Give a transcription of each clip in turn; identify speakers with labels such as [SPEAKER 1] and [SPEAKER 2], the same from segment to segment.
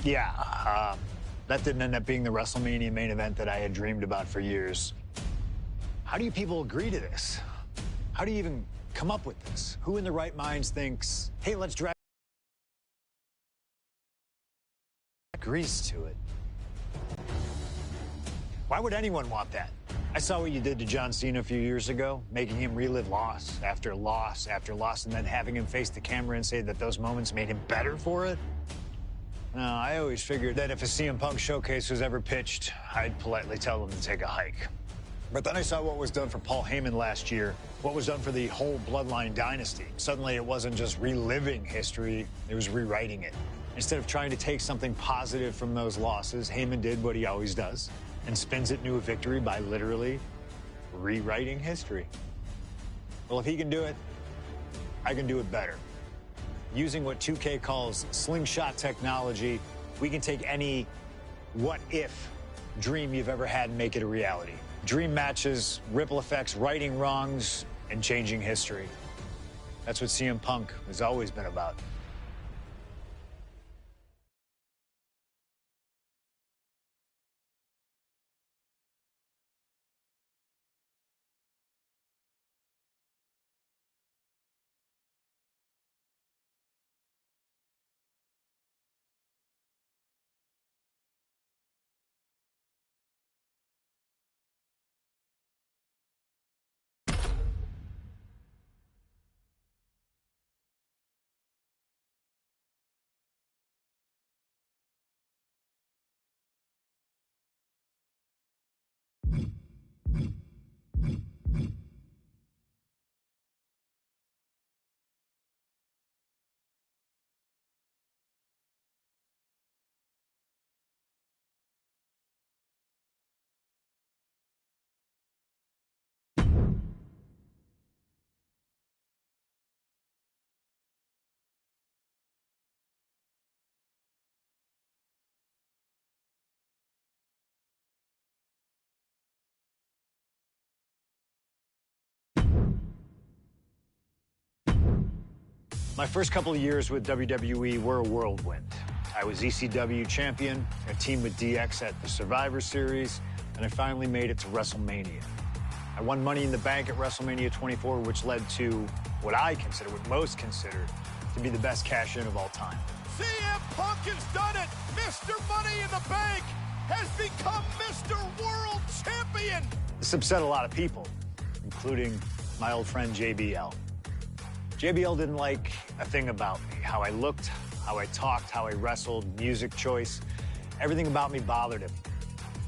[SPEAKER 1] Yeah, that didn't end up being the WrestleMania main event that I had dreamed about for years. How do you people agree to this? How do you even come up with this? Who in their right minds thinks, hey, let's drag grease to it? Why would anyone want that? I saw what you did to John Cena a few years ago, making him relive loss after loss after loss, and then having him face the camera and say that those moments made him better for it. No, I always figured that if a CM Punk showcase was ever pitched, I'd politely tell them to take a hike. But then I saw what was done for Paul Heyman last year, what was done for the whole Bloodline dynasty. Suddenly it wasn't just reliving history, it was rewriting it. Instead of trying to take something positive from those losses, Heyman did what he always does and spins it into a victory by literally rewriting history. Well, if he can do it, I can do it better. Using what 2K calls slingshot technology, we can take any what-if dream you've ever had and make it a reality. Dream matches, ripple effects, righting wrongs, and changing history. That's what CM Punk has always been about. My first couple of years with WWE were a whirlwind. I was ECW champion, a team with DX at the Survivor Series, and I finally made it to WrestleMania. I won Money in the Bank at WrestleMania 24, which led to what most consider to be the best cash-in of all time.
[SPEAKER 2] CM Punk has done it! Mr. Money in the Bank has become Mr. World Champion!
[SPEAKER 1] This upset a lot of people, including my old friend JBL. JBL didn't like a thing about me, how I looked, how I talked, how I wrestled, music choice. Everything about me bothered him.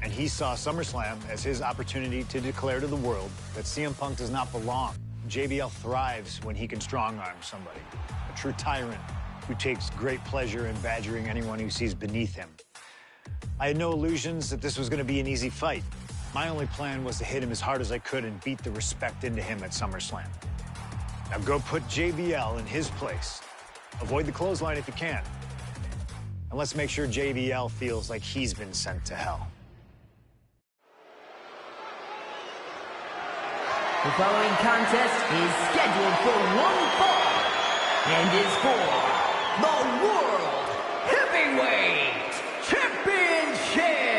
[SPEAKER 1] And he saw SummerSlam as his opportunity to declare to the world that CM Punk does not belong. JBL thrives when he can strong-arm somebody, a true tyrant who takes great pleasure in badgering anyone who sees beneath him. I had no illusions that this was going to be an easy fight. My only plan was to hit him as hard as I could and beat the respect into him at SummerSlam. Now go put JBL in his place. Avoid the clothesline if you can. And let's make sure JBL feels like he's been sent to hell.
[SPEAKER 3] The following contest is scheduled for one fall and is for the World Heavyweight Championship.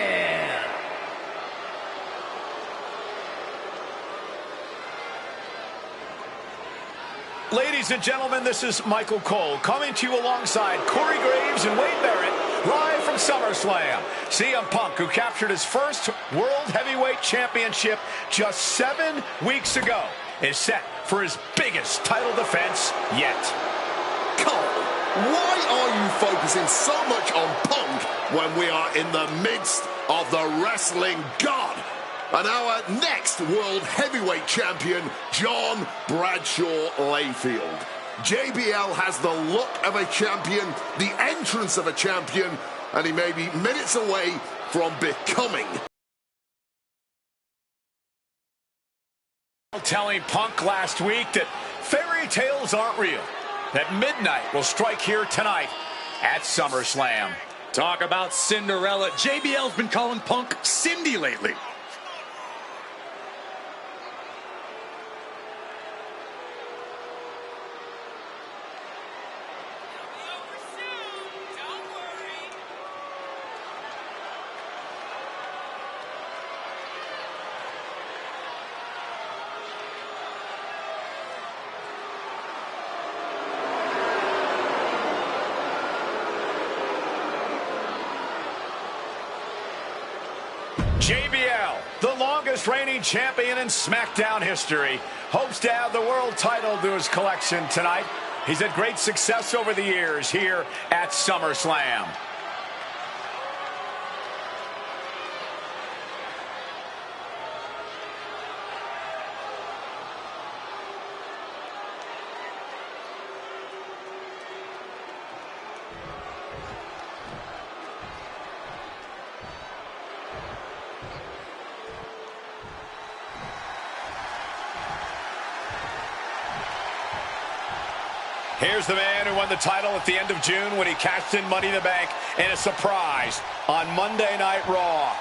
[SPEAKER 2] Ladies and gentlemen, this is Michael Cole coming to you alongside Corey Graves and Wade Barrett, live from SummerSlam. CM Punk, who captured his first World Heavyweight Championship just 7 weeks ago, is set for his biggest title defense yet.
[SPEAKER 4] Cole, why are you focusing so much on Punk when we are in the midst of the wrestling god? And our next World Heavyweight Champion, John Bradshaw Layfield. JBL has the look of a champion, the entrance of a champion, and he may be minutes away from becoming.
[SPEAKER 2] Telling Punk last week that fairy tales aren't real, that midnight will strike here tonight at SummerSlam.
[SPEAKER 5] Talk about Cinderella. JBL's been calling Punk Cindy lately.
[SPEAKER 2] JBL, the longest reigning champion in SmackDown history, hopes to add the world title to his collection tonight. He's had great success over the years here at SummerSlam. Here's the man who won the title at the end of June when he cashed in Money in the Bank in a surprise on Monday Night Raw.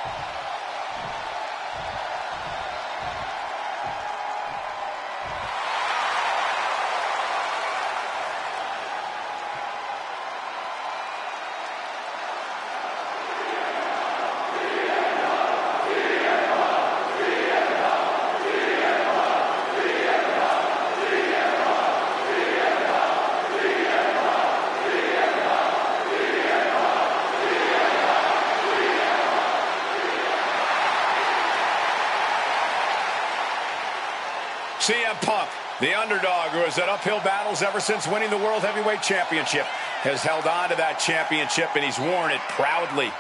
[SPEAKER 2] CM Punk, the underdog who has had uphill battles ever since winning the World Heavyweight Championship, has held on to that championship and he's worn it proudly.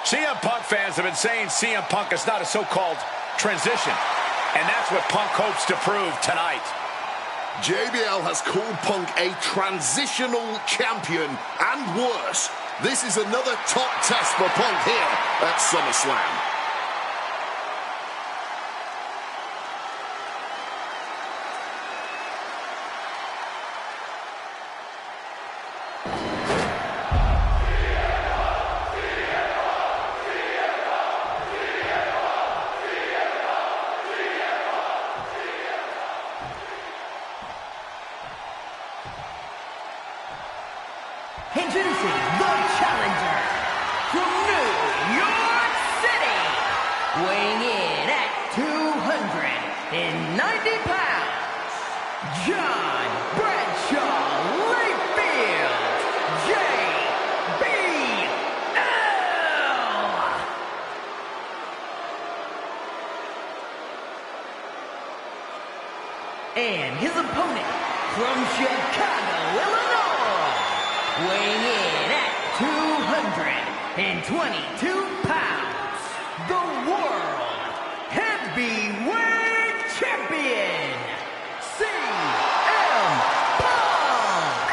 [SPEAKER 2] CM Punk fans have been saying CM Punk is not a so-called transition, and that's what Punk hopes to prove tonight.
[SPEAKER 4] JBL has called Punk a transitional champion, and worse. This is another top test for Punk here at SummerSlam.
[SPEAKER 3] Introducing the challenger from New York City, weighing in at 290 pounds, John Bradshaw Layfield, JBL. And his opponent from Chicago, Illinois, weighing in at 222 pounds, the World Heavyweight Champion, CM Punk.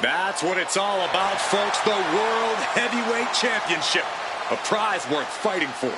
[SPEAKER 5] That's what it's all about, folks. The World Heavyweight Championship. A prize worth fighting for.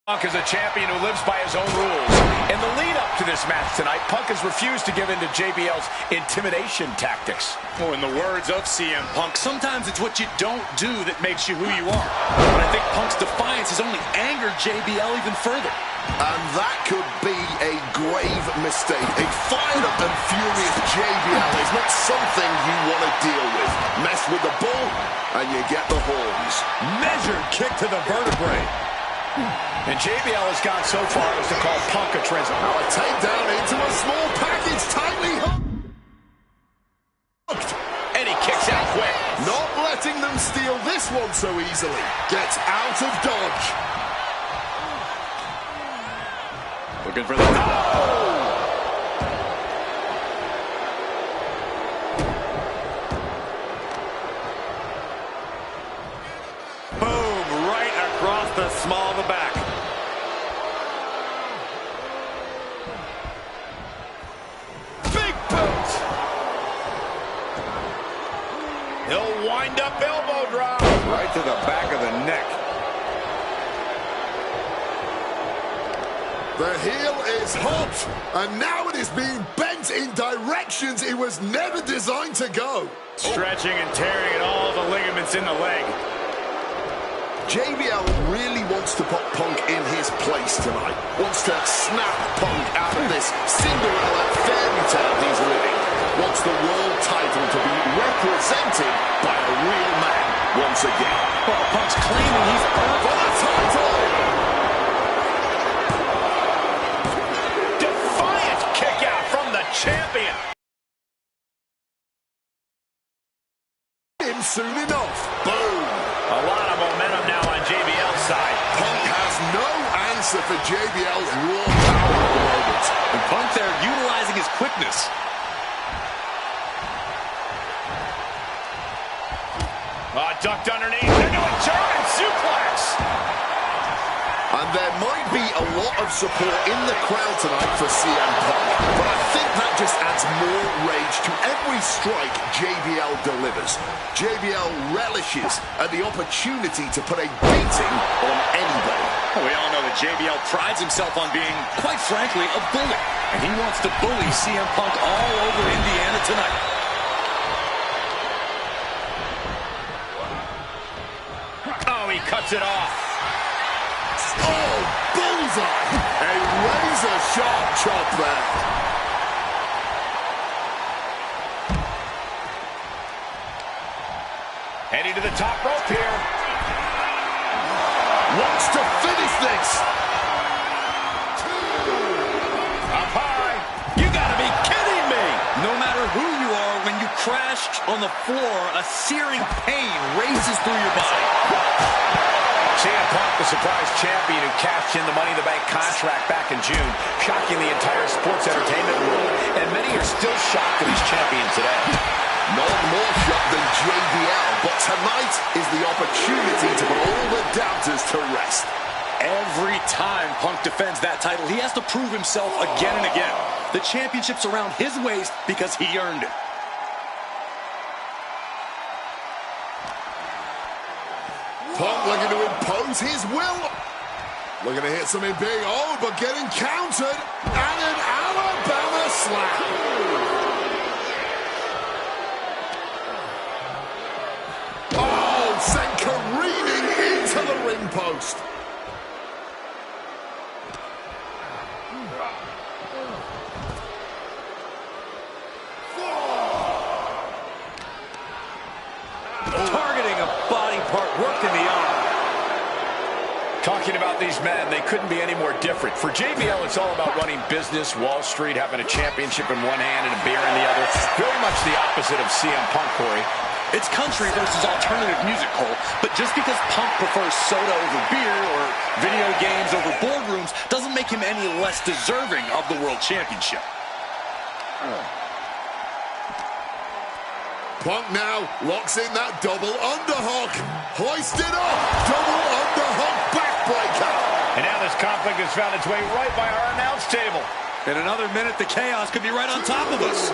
[SPEAKER 2] Punk is a champion who lives by his own rules. In the lead-up to this match tonight, Punk has refused to give in to JBL's intimidation tactics.
[SPEAKER 5] Oh, in the words of CM Punk, sometimes it's what you don't do that makes you who you are. But I think Punk's defiance has only angered JBL even further.
[SPEAKER 4] And that could be a grave mistake. A fired-up and furious JBL is not something you want to deal with. Mess with the bull, and you get the horns.
[SPEAKER 5] Measured kick to the vertebrae.
[SPEAKER 2] And JBL has gone so far as to call Punk a transition.
[SPEAKER 4] Now a takedown into a small package, tightly hooked.
[SPEAKER 2] And he kicks out quick.
[SPEAKER 4] Not letting them steal this one so easily. Gets out of dodge.
[SPEAKER 5] Looking for the... Oh! Boom, right across the small of the back.
[SPEAKER 2] Big boot. He'll wind wind-up elbow drop.
[SPEAKER 6] Right to the back of the neck.
[SPEAKER 4] The heel is hot, and now it is being bent in directions it was never designed to go.
[SPEAKER 2] Stretching and tearing at all the ligaments in the leg.
[SPEAKER 4] JBL really wants to put Punk in his place tonight. Wants to snap Punk out of this Cinderella fairy tale he's living. Wants the world title to be represented by a real man once again.
[SPEAKER 5] Well, Punk's claiming he's earned
[SPEAKER 4] For the title!
[SPEAKER 2] Defiant kick out from the champion.
[SPEAKER 4] Him soon enough. Boom!
[SPEAKER 2] A lot of momentum now on JBL's side.
[SPEAKER 4] Punk has no answer for JBL's raw power at the moment.
[SPEAKER 5] And Punk there utilizing his quickness.
[SPEAKER 2] Ducked underneath into a German suplex.
[SPEAKER 4] And there might be a lot of support in the crowd tonight for CM Punk, but I think that just adds more rage to every strike JBL delivers. JBL relishes at the opportunity to put a beating on anybody.
[SPEAKER 5] We all know that JBL prides himself on being, quite frankly, a bully. And he wants to bully CM Punk all over Indiana tonight.
[SPEAKER 2] Oh, he cuts it off.
[SPEAKER 4] Oh, bullseye! A razor-sharp chop there.
[SPEAKER 2] Heading to the top rope here.
[SPEAKER 4] Wants to finish this.
[SPEAKER 2] Up high. You gotta be kidding me.
[SPEAKER 5] No matter who you are, when you crash on the floor, a searing pain races through your body.
[SPEAKER 2] CM Punk, the surprise champion who cashed in the Money in the Bank contract back in June, shocking the entire sports entertainment world. And many are still shocked that he's champion today.
[SPEAKER 4] None more shocked than JBL, but tonight is the opportunity to put all the doubters to rest.
[SPEAKER 5] Every time Punk defends that title, he has to prove himself again and again. The championship's around his waist because he earned it.
[SPEAKER 4] Punk looking to impose his will. Looking to hit something big. Oh, but getting countered. And an Alabama slam. Oh, sent careening into the ring post.
[SPEAKER 5] Targeting a body part, worked in the arm.
[SPEAKER 2] Talking about these men, they couldn't be any more different. For JBL, it's all about running business, Wall Street, having a championship in one hand and a beer in the other. Very much the opposite of CM Punk, Corey.
[SPEAKER 5] It's country versus alternative music, Cole. But just because Punk prefers soda over beer or video games over boardrooms doesn't make him any less deserving of the World Championship.
[SPEAKER 4] Punk now locks in that double underhook. Hoisted up. Double underhook backbreaker.
[SPEAKER 2] And now this conflict has found its way right by our announce table.
[SPEAKER 5] In another minute, the chaos could be right on top of us.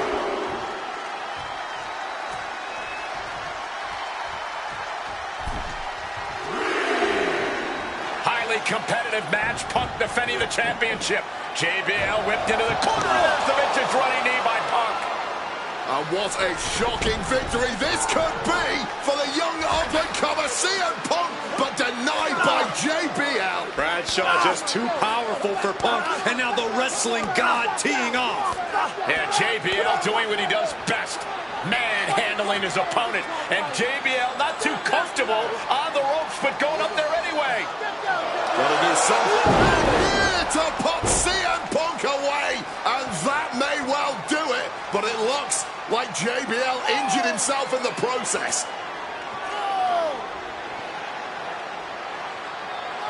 [SPEAKER 2] Highly competitive match. Punk defending the championship. JBL whipped into the corner. Loves the vintage running knee by Punk.
[SPEAKER 4] And what a shocking victory this could be for the young up-and-comer CM Punk, but denied by JBL.
[SPEAKER 5] Bradshaw just too powerful for Punk, and now the wrestling god teeing off.
[SPEAKER 2] Yeah, JBL doing what he does best, manhandling his opponent. And JBL not too comfortable on the ropes, but going up there anyway.
[SPEAKER 4] Gotta do something here to put CM Punk away, and that may well do it, but it looks like JBL injured himself in the process.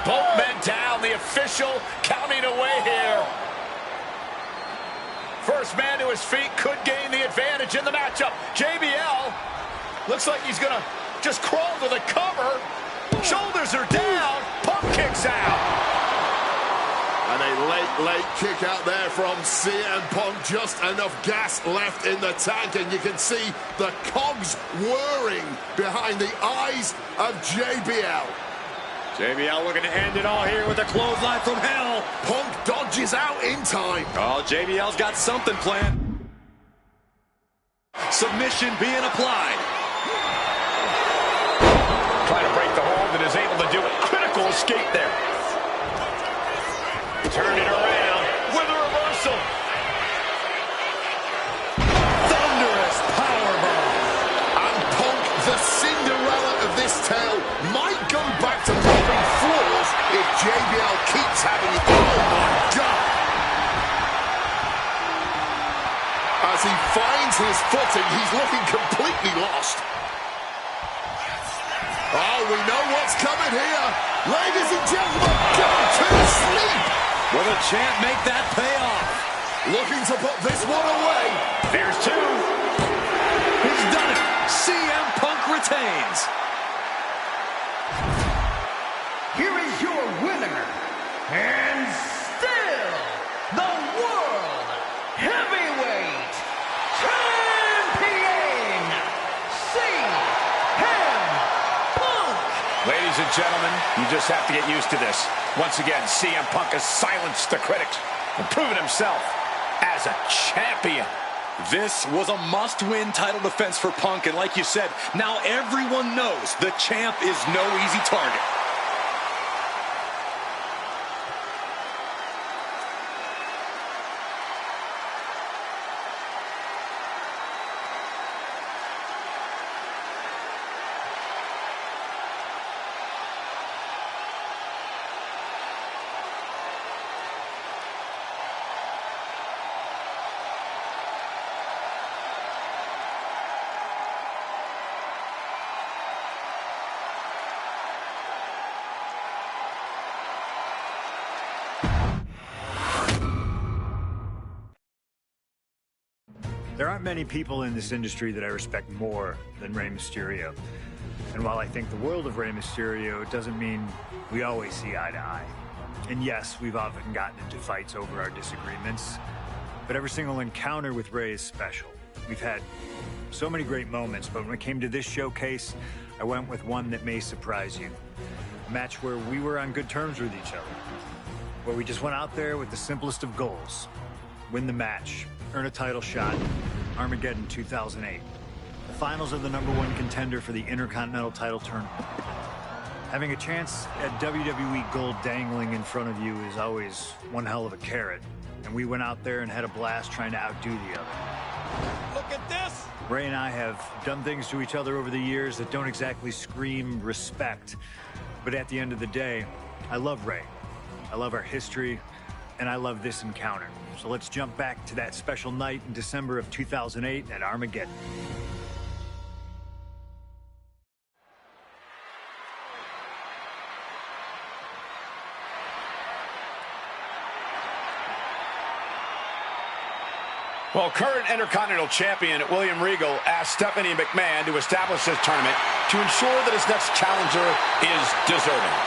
[SPEAKER 2] Both men down, the official counting away here. First man to his feet could gain the advantage in the matchup. JBL looks like he's gonna just crawl to the cover. Shoulders are down. Punk kicks out.
[SPEAKER 4] And a late kick out there from CM Punk. Just enough gas left in the tank, and you can see the cogs whirring behind the eyes of JBL.
[SPEAKER 5] JBL looking to end it all here with a clothesline from hell.
[SPEAKER 4] Punk dodges out in time.
[SPEAKER 5] Oh, JBL's got something planned. Submission being applied.
[SPEAKER 2] Trying to break the hold and is able to do it. Critical escape there. Turn it around with a reversal.
[SPEAKER 5] Thunderous powerbomb.
[SPEAKER 4] And Punk, the Cinderella of this tale, might go back to mopping floors if JBL keeps having it. Oh my God! As he finds his footing, he's looking completely lost. Oh, we know what's coming here. Ladies and gentlemen, go to sleep.
[SPEAKER 5] Will the champ make that pay off?
[SPEAKER 4] Looking to put this one away.
[SPEAKER 2] There's two.
[SPEAKER 5] He's done it. CM Punk retains.
[SPEAKER 3] Here is your winner, and still the World Heavyweight Champion, CM Punk.
[SPEAKER 2] Ladies and gentlemen, you just have to get used to this. Once again, CM Punk has silenced the critics and proven himself as a champion.
[SPEAKER 5] This was a must-win title defense for Punk, and like you said, now everyone knows the champ is no easy target.
[SPEAKER 1] There aren't many people in this industry that I respect more than Rey Mysterio. And while I think the world of Rey Mysterio, it doesn't mean we always see eye to eye. And yes, we've often gotten into fights over our disagreements, but every single encounter with Rey is special. We've had so many great moments, but when it came to this showcase, I went with one that may surprise you. A match where we were on good terms with each other, where we just went out there with the simplest of goals: win the match, earn a title shot. Armageddon 2008. The finals of the #1 contender for the Intercontinental title tournament. Having a chance at WWE gold dangling in front of you is always one hell of a carrot. And we went out there and had a blast trying to outdo the other.
[SPEAKER 5] Look at this!
[SPEAKER 1] Rey and I have done things to each other over the years that don't exactly scream respect. But at the end of the day, I love Rey. I love our history, and I love this encounter. So let's jump back to that special night in December of 2008 at Armageddon.
[SPEAKER 2] Well, current Intercontinental Champion William Regal asked Stephanie McMahon to establish this tournament to ensure that his next challenger is deserving.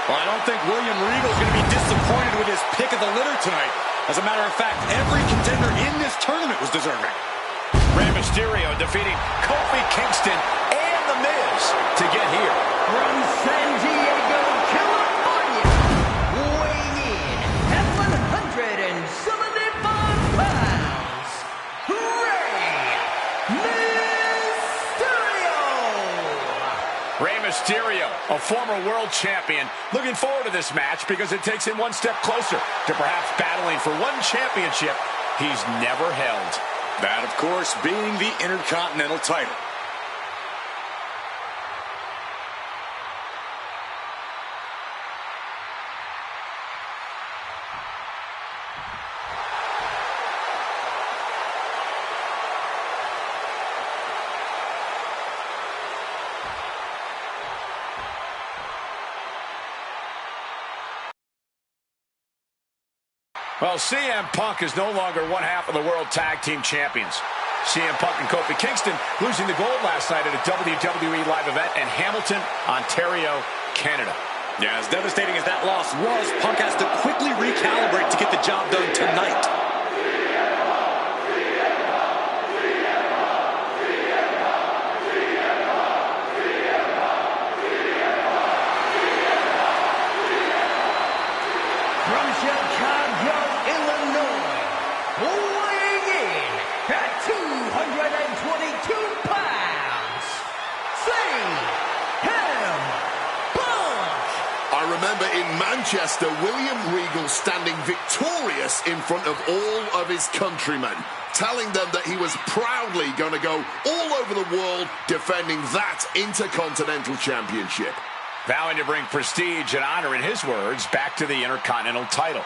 [SPEAKER 5] Well, I don't think William Regal is going to be disappointed with his pick of the litter tonight. As a matter of fact, every contender in this tournament was deserving.
[SPEAKER 2] Rey Mysterio defeating Kofi Kingston and The Miz to get here.
[SPEAKER 3] From San Diego, California, weighing in at 175 pounds, Rey Mysterio.
[SPEAKER 2] Rey Mysterio, a former world champion, looking forward to this match because it takes him one step closer to perhaps battling for one championship he's never held.
[SPEAKER 5] That, of course, being the Intercontinental title.
[SPEAKER 2] Well, CM Punk is no longer one half of the World Tag Team Champions. CM Punk and Kofi Kingston losing the gold last night at a WWE live event in Hamilton, Ontario, Canada.
[SPEAKER 5] Yeah, as devastating as that loss was, Punk has to quickly recalibrate to get the job done tonight.
[SPEAKER 3] From Chicago, Illinois, weighing in at 222 pounds, CM Punk.
[SPEAKER 4] I remember in Manchester, William Regal standing victorious in front of all of his countrymen, telling them that he was proudly going to go all over the world defending that Intercontinental Championship.
[SPEAKER 2] Vowing to bring prestige and honor, in his words, back to the Intercontinental title.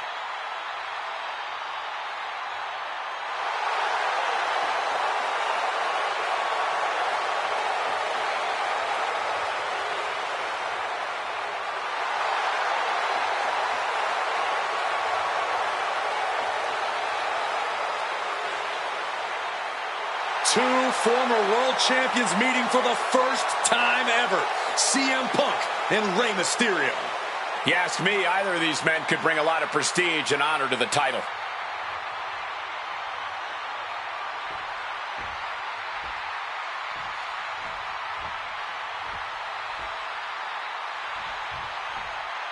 [SPEAKER 5] Two former world champions meeting for the first time ever. CM Punk and Rey Mysterio.
[SPEAKER 2] You ask me, either of these men could bring a lot of prestige and honor to the title.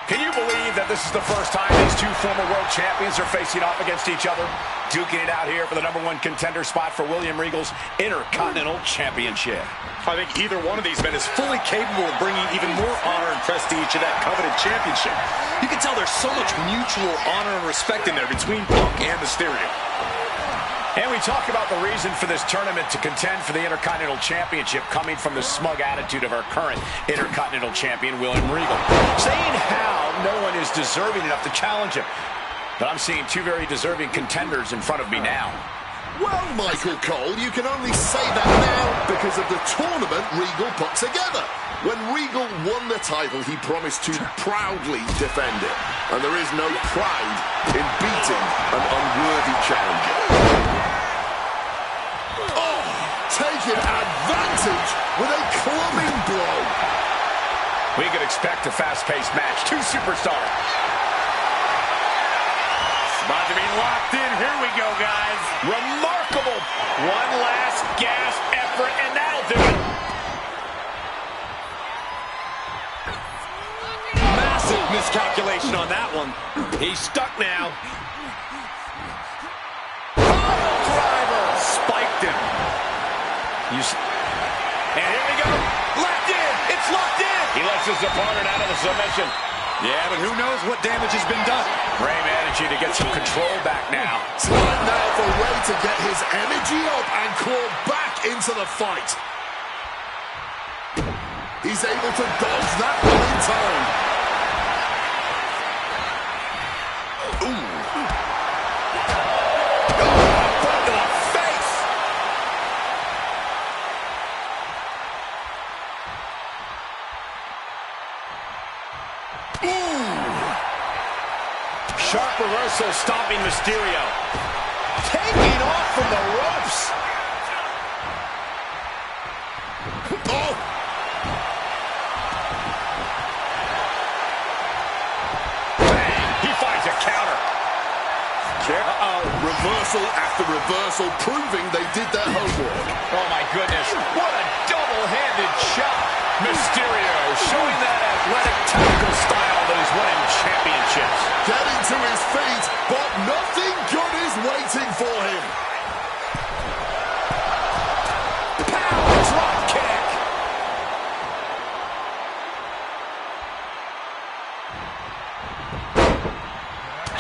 [SPEAKER 2] Can you believe that this is the first time these two former world champions are facing off against each other? Duking it out here for the #1 contender spot for William Regal's Intercontinental Championship.
[SPEAKER 5] I think either one of these men is fully capable of bringing even more honor and prestige to that coveted championship. You can tell there's so much mutual honor and respect in there between Punk and Mysterio.
[SPEAKER 2] And we talk about the reason for this tournament to contend for the Intercontinental Championship coming from the smug attitude of our current Intercontinental Champion, William Regal, saying how no one is deserving enough to challenge him. But I'm seeing two very deserving contenders in front of me now.
[SPEAKER 4] Well, Michael Cole, you can only say that now because of the tournament Regal put together. When Regal won the title, he promised to proudly defend it. And there is no pride in beating an unworthy challenger. Oh, taking advantage with a clubbing blow.
[SPEAKER 2] We could expect a fast-paced match. Two superstars.
[SPEAKER 5] About to be locked in. Here we go, guys.
[SPEAKER 2] Remarkable. One last gasp effort, and that'll do it.
[SPEAKER 5] Massive miscalculation on that one.
[SPEAKER 2] He's stuck now.
[SPEAKER 5] Driver spiked him.
[SPEAKER 2] And here we go. Locked in. It's locked in. He lets his opponent out of the submission.
[SPEAKER 5] Yeah, but who knows what damage has been done.
[SPEAKER 2] Rey managing to get some control back now.
[SPEAKER 4] Time now for Rey to get his energy up and claw back into the fight. He's able to dodge that one in time. Ooh.
[SPEAKER 2] Right to the face. Sharp reversal stopping Mysterio. Taking off from the ropes.
[SPEAKER 4] Oh!
[SPEAKER 2] Bang! He finds a counter.
[SPEAKER 4] Uh-oh. Reversal after reversal, proving they did their homework.
[SPEAKER 2] Oh, my goodness. What a double-handed shot. Mysterio showing that athletic, tactical style that is winning championships.
[SPEAKER 4] Getting to his feet, but nothing good is waiting for him.
[SPEAKER 2] Power drop kick.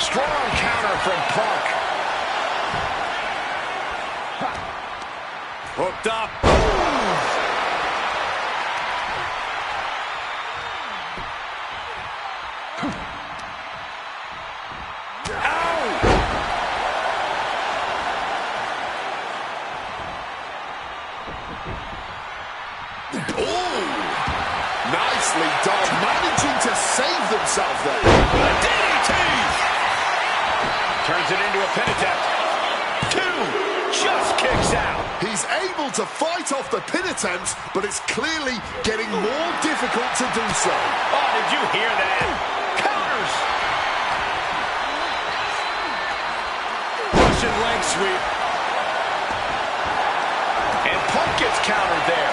[SPEAKER 2] Strong counter from Punk.
[SPEAKER 5] Hooked up.
[SPEAKER 4] Nicely done, managing to save themselves there.
[SPEAKER 2] A DDT! Turns it into a pin attempt. Two, just kicks out.
[SPEAKER 4] He's able to fight off the pin attempts, but it's clearly getting more difficult difficult to do so.
[SPEAKER 2] Oh, did you hear that? Counters! Russian leg sweep. And Punk gets countered there.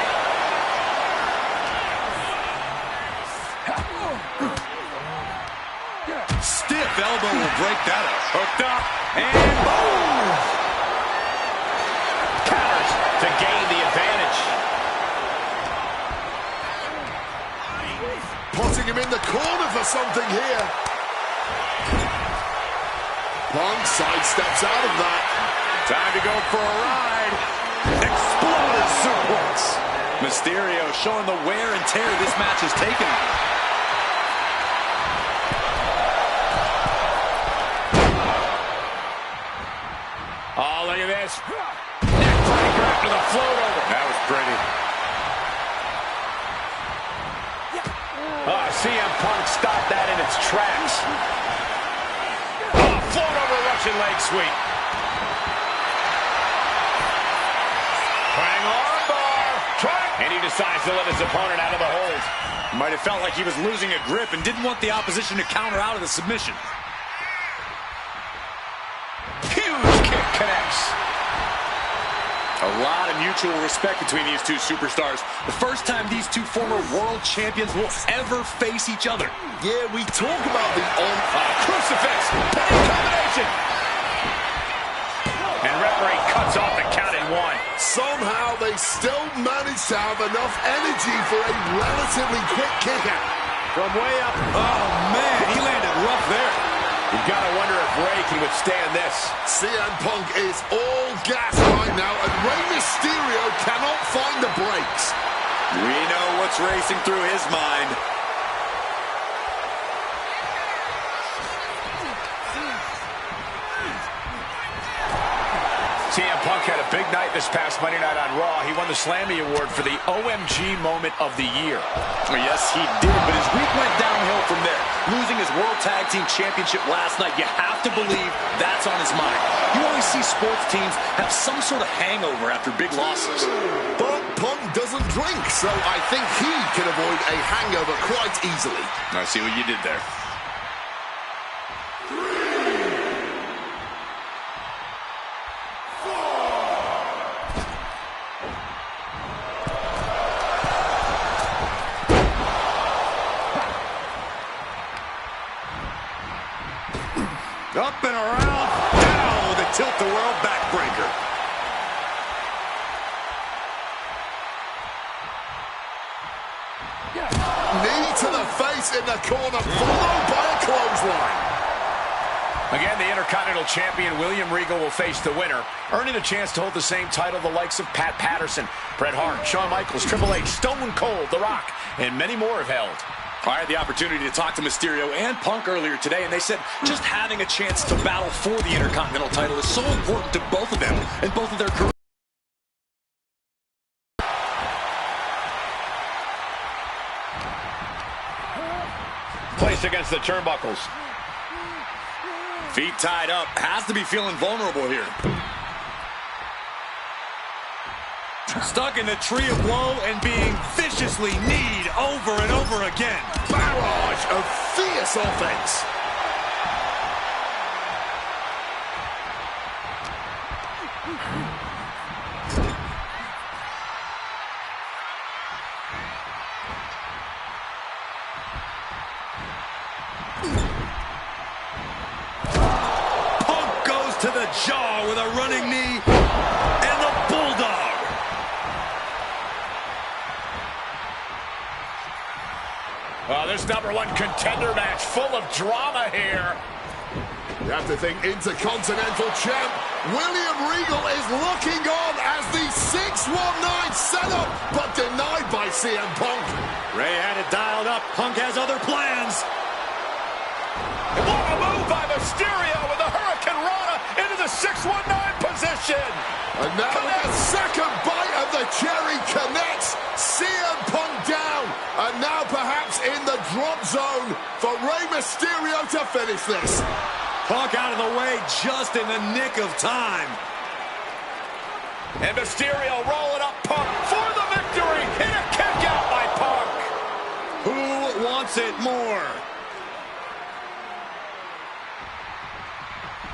[SPEAKER 5] Stiff elbow will break that up. Hooked up, and boom!
[SPEAKER 2] Counters to gain the advantage.
[SPEAKER 4] Putting him in the corner for something here. Punk sidesteps out of that.
[SPEAKER 5] Time to go for a ride. Exploder suplex. Mysterio showing the wear and tear this match has taken.
[SPEAKER 2] Oh, look at this. Neckbreaker after the float over.
[SPEAKER 5] That was pretty.
[SPEAKER 2] CM Punk stopped that in its tracks. Oh, float over Russian leg sweep. Hang on, bar. And he decides to let his opponent out of the hold.
[SPEAKER 5] Might have felt like he was losing a grip and didn't want the opposition to counter out of the submission.
[SPEAKER 2] Huge kick connects.
[SPEAKER 5] A lot of mutual respect between these two superstars. The first time these two former world champions will ever face each other.
[SPEAKER 4] Yeah, we talk about the
[SPEAKER 2] Crucifix. Pain combination. And referee cuts off the count in one.
[SPEAKER 4] Somehow they still manage to have enough energy for a relatively quick kick out.
[SPEAKER 2] From way up.
[SPEAKER 5] Oh, man, he landed rough there.
[SPEAKER 2] You've got to wonder if Rey can withstand this.
[SPEAKER 4] CM Punk is all gas right now, and Rey Mysterio cannot find the brakes.
[SPEAKER 5] We know what's racing through his mind.
[SPEAKER 2] CM Punk had a big night this past Monday night on Raw. He won the Slammy Award for the OMG Moment of the Year.
[SPEAKER 5] Well, yes, he did, but his week went downhill from there. Losing his World Tag Team Championship last night, you have to believe that's on his mind. You always see sports teams have some sort of hangover after big losses.
[SPEAKER 4] But Punk doesn't drink, so I think he can avoid a hangover quite easily.
[SPEAKER 5] I see what you did there. Up and around, down with a tilt-the-world backbreaker.
[SPEAKER 4] Knee to the face in the corner, followed by a clothesline.
[SPEAKER 2] Again, the Intercontinental Champion William Regal will face the winner, earning a chance to hold the same title the likes of Pat Patterson, Bret Hart, Shawn Michaels, Triple H, Stone Cold, The Rock, and many more have held.
[SPEAKER 5] I had the opportunity to talk to Mysterio and Punk earlier today, and they said just having a chance to battle for the Intercontinental title is so important to both of them and both of their careers.
[SPEAKER 2] Placed against the turnbuckles.
[SPEAKER 5] Feet tied up, has to be feeling vulnerable here. Stuck in the tree of woe and being viciously kneed over and over again.
[SPEAKER 4] Barrage of fierce offense.
[SPEAKER 5] Punk goes to the jaw with a running knee and the bulldog.
[SPEAKER 2] This #1 contender match full of drama here.
[SPEAKER 4] You have to think Intercontinental Champ William Regal is looking on as the 619 setup, but denied by CM Punk.
[SPEAKER 5] Ray had it dialed up. Punk has other plans.
[SPEAKER 2] What a move by Mysterio with a Hurricane Rana into the 619 position.
[SPEAKER 4] And now the second bite of the cherry connects. CM Punk down. And now perhaps in the drop zone for Rey Mysterio to finish this.
[SPEAKER 5] Punk out of the way just in the nick of time.
[SPEAKER 2] And Mysterio rolling up Punk for the victory. And a kick out by Punk.
[SPEAKER 5] wants it more.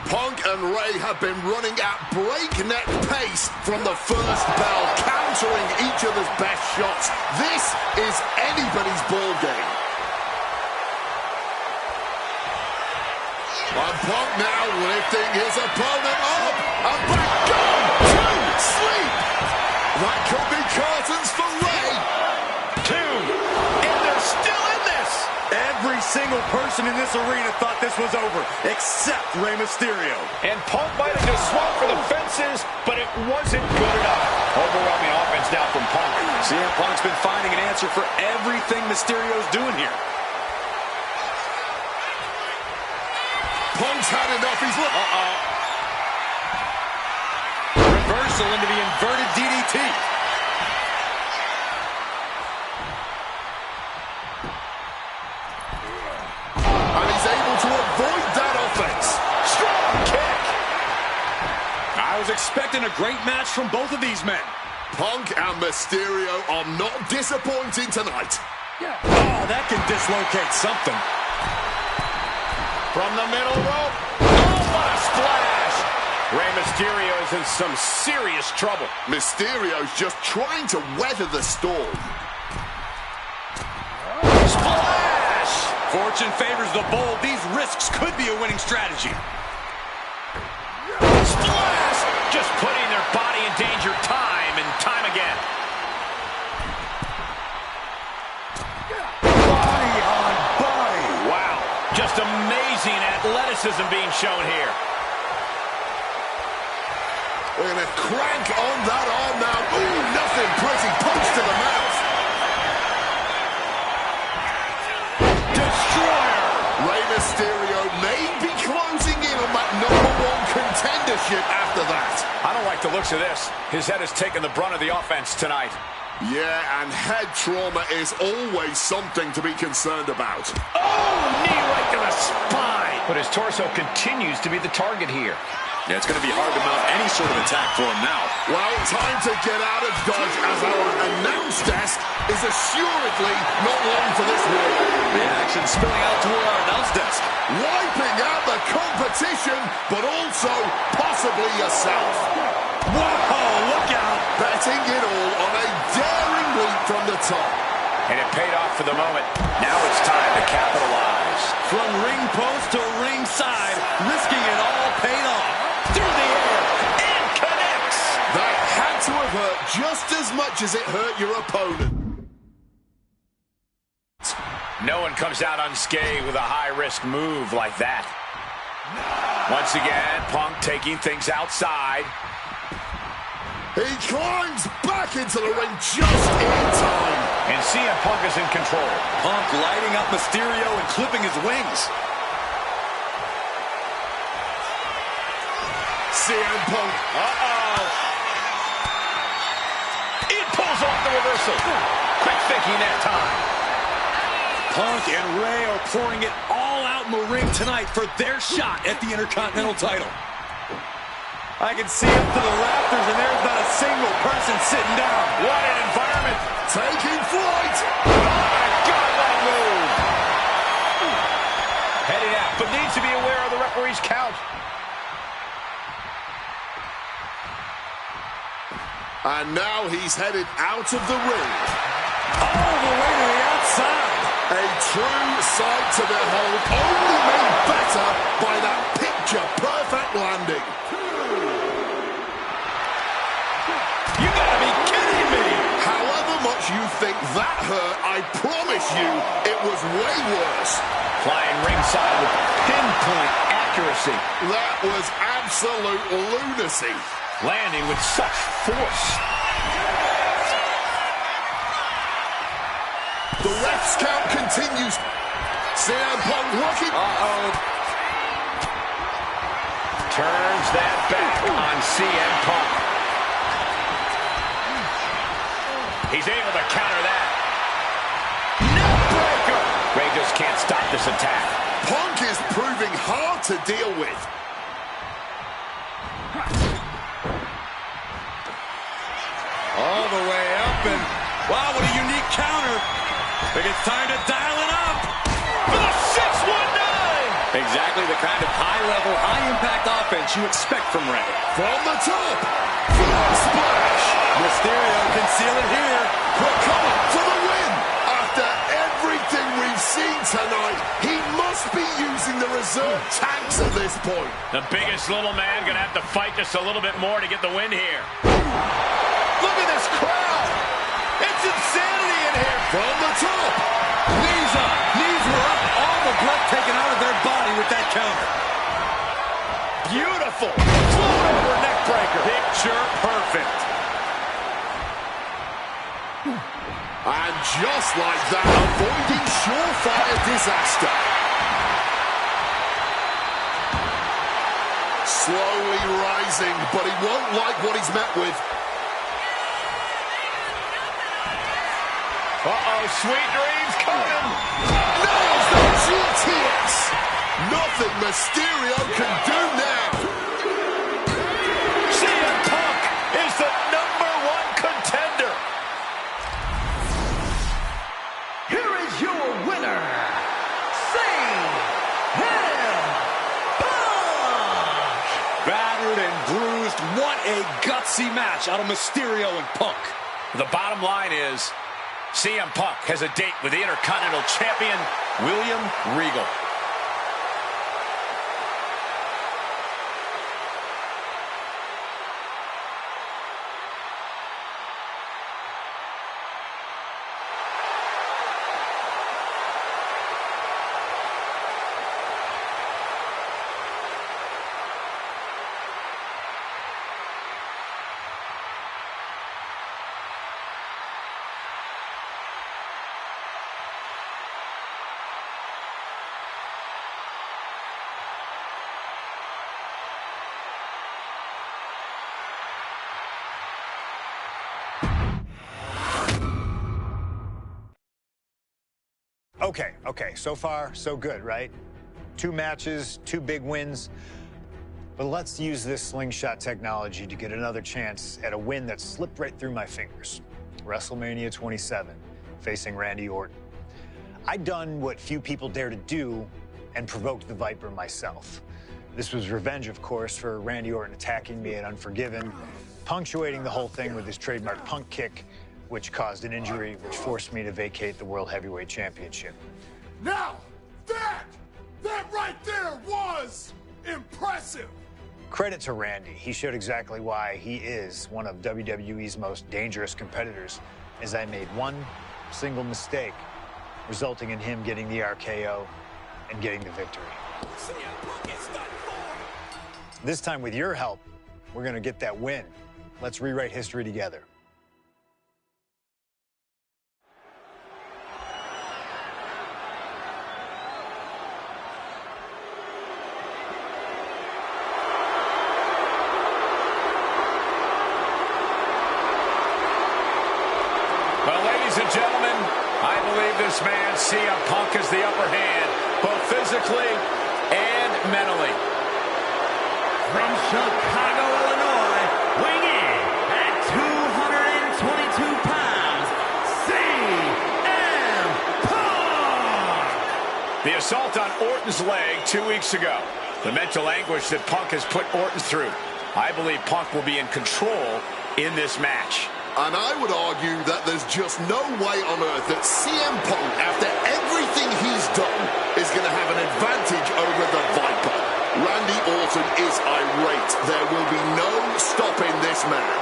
[SPEAKER 4] Punk and Ray have been running at breakneck pace from the first bell, countering each other's best shots. This is anybody's ball game. And Punk now lifting his opponent up and back down to sleep. That could be curtains for Ray.
[SPEAKER 2] 2, and they're still in this.
[SPEAKER 5] Every single person in this arena thought this was over, except Rey Mysterio.
[SPEAKER 2] And Punk might have just swung for the fences, but it wasn't good enough. Overwhelming offense now from Punk.
[SPEAKER 5] CM Punk's been finding an answer for everything Mysterio's doing here.
[SPEAKER 4] Punk's had enough. He's
[SPEAKER 5] Reversal into the inverted DDT.
[SPEAKER 4] And he's able to avoid that offense.
[SPEAKER 2] Strong kick.
[SPEAKER 5] I was expecting a great match from both of these men.
[SPEAKER 4] Punk and Mysterio are not disappointing tonight.
[SPEAKER 5] Oh, that can dislocate something.
[SPEAKER 2] From the middle rope. Oh, what a splash. Rey Mysterio is in some serious trouble.
[SPEAKER 4] Mysterio's just trying to weather the storm.
[SPEAKER 2] Splash.
[SPEAKER 5] Fortune favors the bold. These risks could be a winning strategy.
[SPEAKER 2] Splash. Just putting their body in danger time and time again.
[SPEAKER 5] Body on body.
[SPEAKER 2] Wow. Just amazing athleticism being shown here.
[SPEAKER 4] We're going to crank on that arm now. Ooh, nothing pretty. Punch to the mouth.
[SPEAKER 2] Destroyer.
[SPEAKER 4] Rey Mysterio may be closing in on that #1 contendership after that.
[SPEAKER 2] I don't like the looks of this. His head has taken the brunt of the offense tonight.
[SPEAKER 4] Yeah, and head trauma is always something to be concerned about.
[SPEAKER 2] Oh, knee right to the spine. But his torso continues to be the target here.
[SPEAKER 5] Yeah, it's going to be hard to mount any sort of attack for him now.
[SPEAKER 4] Well, time to get out of dodge as our announce desk is assuredly not long for this world.
[SPEAKER 5] The action spilling out toward our announce desk.
[SPEAKER 4] Wiping out the competition, but also possibly yourself.
[SPEAKER 5] Whoa, look out.
[SPEAKER 4] Betting it all on a daring leap from the top.
[SPEAKER 2] And it paid off for the moment. Now it's time to capitalize.
[SPEAKER 5] From ring post to ringside, risking it all paid off.
[SPEAKER 2] Through the air, and connects.
[SPEAKER 4] That had to have hurt just as much as it hurt your opponent.
[SPEAKER 2] No one comes out unscathed with a high-risk move like that. Once again, Punk taking things outside.
[SPEAKER 4] He climbs back into the ring just in time.
[SPEAKER 2] And CM Punk is in control.
[SPEAKER 5] Punk lighting up Mysterio and clipping his wings.
[SPEAKER 4] CM Punk.
[SPEAKER 2] It pulls off the reversal. Quick thinking that time.
[SPEAKER 5] Punk and Ray are pouring it all out in the ring tonight for their shot at the Intercontinental title. I can see up to the rafters, and there's not a single person sitting down.
[SPEAKER 2] What an environment.
[SPEAKER 4] Taking flight.
[SPEAKER 2] Oh, my God, what a move. Headed out, but needs to be aware of the referee's count.
[SPEAKER 4] And now he's headed out of the ring.
[SPEAKER 5] All the way to the outside.
[SPEAKER 4] A true sight to behold, only made better by that picture-perfect landing.
[SPEAKER 2] You gotta be kidding me.
[SPEAKER 4] However much you think that hurt, I promise you it was way worse.
[SPEAKER 2] Flying ringside with pinpoint accuracy.
[SPEAKER 4] That was absolute lunacy.
[SPEAKER 2] Landing with such force.
[SPEAKER 4] The ref's count continues. CM Punk looking.
[SPEAKER 2] Turns that back on CM Punk. He's able to counter that. Neckbreaker. Ray just can't stop this attack.
[SPEAKER 4] Punk is proving hard to deal with.
[SPEAKER 5] All the way up, and wow, what a unique counter. I think it's time to dial it up. exactly the kind of high-level, high-impact offense you expect from Randy.
[SPEAKER 4] From the top, frog splash.
[SPEAKER 5] Mysterio can seal it here.
[SPEAKER 4] We're coming for the win. After everything we've seen tonight, he must be using the reserve tanks at this point.
[SPEAKER 2] The biggest little man going to have to fight just a little bit more to get the win here. Look at this crowd. It's insanity in here.
[SPEAKER 4] From the top.
[SPEAKER 5] Knees up. Knees were up. All the blood taken out of their body with that counter.
[SPEAKER 2] Beautiful. Float over neck breaker. Picture perfect.
[SPEAKER 4] And just like that, avoiding surefire disaster. Slowly rising, but he won't like what he's met with.
[SPEAKER 2] Uh-oh, sweet dreams coming.
[SPEAKER 4] Nails the GTS. Nothing Mysterio can do now.
[SPEAKER 2] CM Punk is the #1 contender.
[SPEAKER 3] Here is your winner, CM Punk!
[SPEAKER 5] Battered and bruised. What a gutsy match out of Mysterio and Punk.
[SPEAKER 2] The bottom line is CM Punk has a date with the Intercontinental Champion, William Regal.
[SPEAKER 1] Okay, so far, so good, right? 2 matches, 2 big wins. But let's use this slingshot technology to get another chance at a win that slipped right through my fingers. WrestleMania 27, facing Randy Orton. I'd done what few people dare to do and provoked the Viper myself. This was revenge, of course, for Randy Orton attacking me at Unforgiven, punctuating the whole thing with his trademark punk kick, which caused an injury, which forced me to vacate the World Heavyweight Championship.
[SPEAKER 4] Now, that right there was impressive.
[SPEAKER 1] Credit to Randy. He showed exactly why he is one of WWE's most dangerous competitors, as I made one single mistake, resulting in him getting the RKO and getting the victory. This time, with your help, we're going to get that win. Let's rewrite history together.
[SPEAKER 2] Ladies and gentlemen, I believe this man, CM Punk, has the upper hand, both physically and mentally.
[SPEAKER 3] From Chicago, Illinois, weighing in at 222 pounds, CM Punk!
[SPEAKER 2] The assault on Orton's leg 2 weeks ago. The mental anguish that Punk has put Orton through. I believe Punk will be in control in this match.
[SPEAKER 4] And I would argue that there's just no way on earth that CM Punk, after everything he's done, is going to have an advantage over the Viper. Randy Orton is irate. There will be no stopping this man.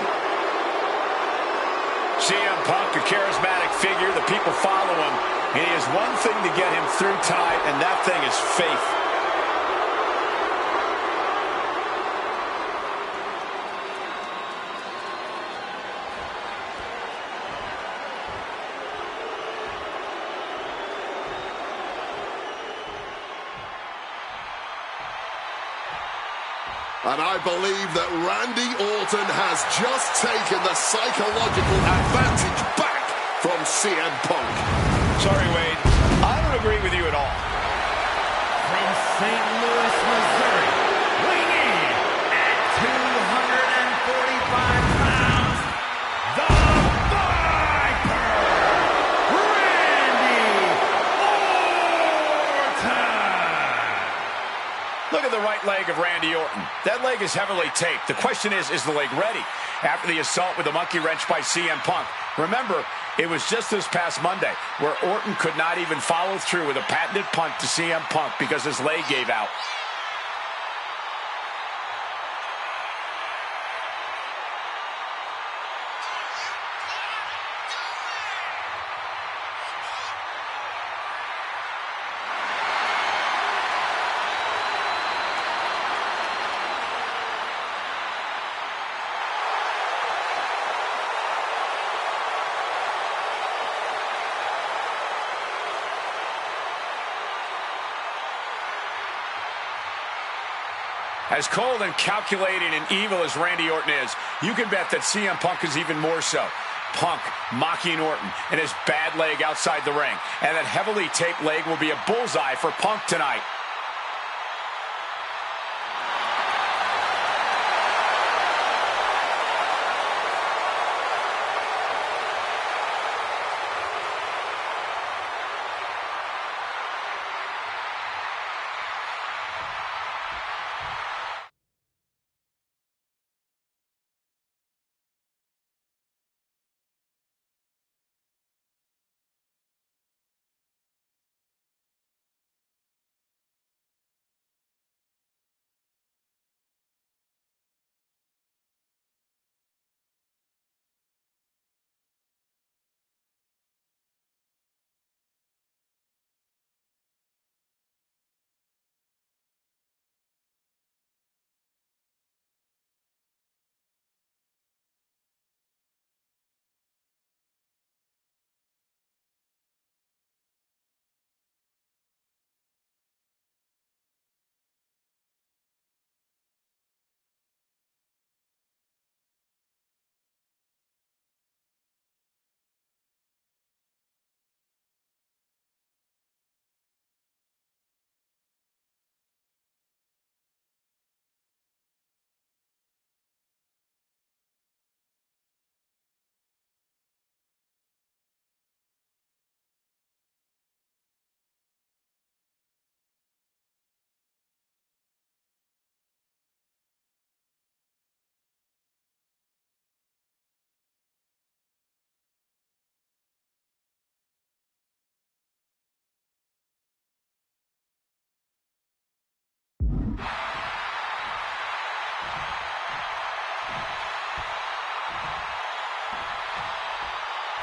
[SPEAKER 2] CM Punk, a charismatic figure. The people follow him. And he has one thing to get him through tonight, and that thing is faith.
[SPEAKER 4] And I believe that Randy Orton has just taken the psychological advantage back from CM Punk.
[SPEAKER 2] Sorry, Wade. I don't agree with you at all.
[SPEAKER 3] From St. Louis, Missouri, weighing in at 245 pounds, the Viper, Randy Orton!
[SPEAKER 2] the right leg of Randy Orton. That leg is heavily taped. The question is the leg ready? After the assault with the monkey wrench by CM Punk. Remember, it was just this past Monday where Orton could not even follow through with a patented punt to CM Punk because his leg gave out. As cold and calculating and evil as Randy Orton is, you can bet that CM Punk is even more so. Punk mocking Orton and his bad leg outside the ring. And that heavily taped leg will be a bullseye for Punk tonight.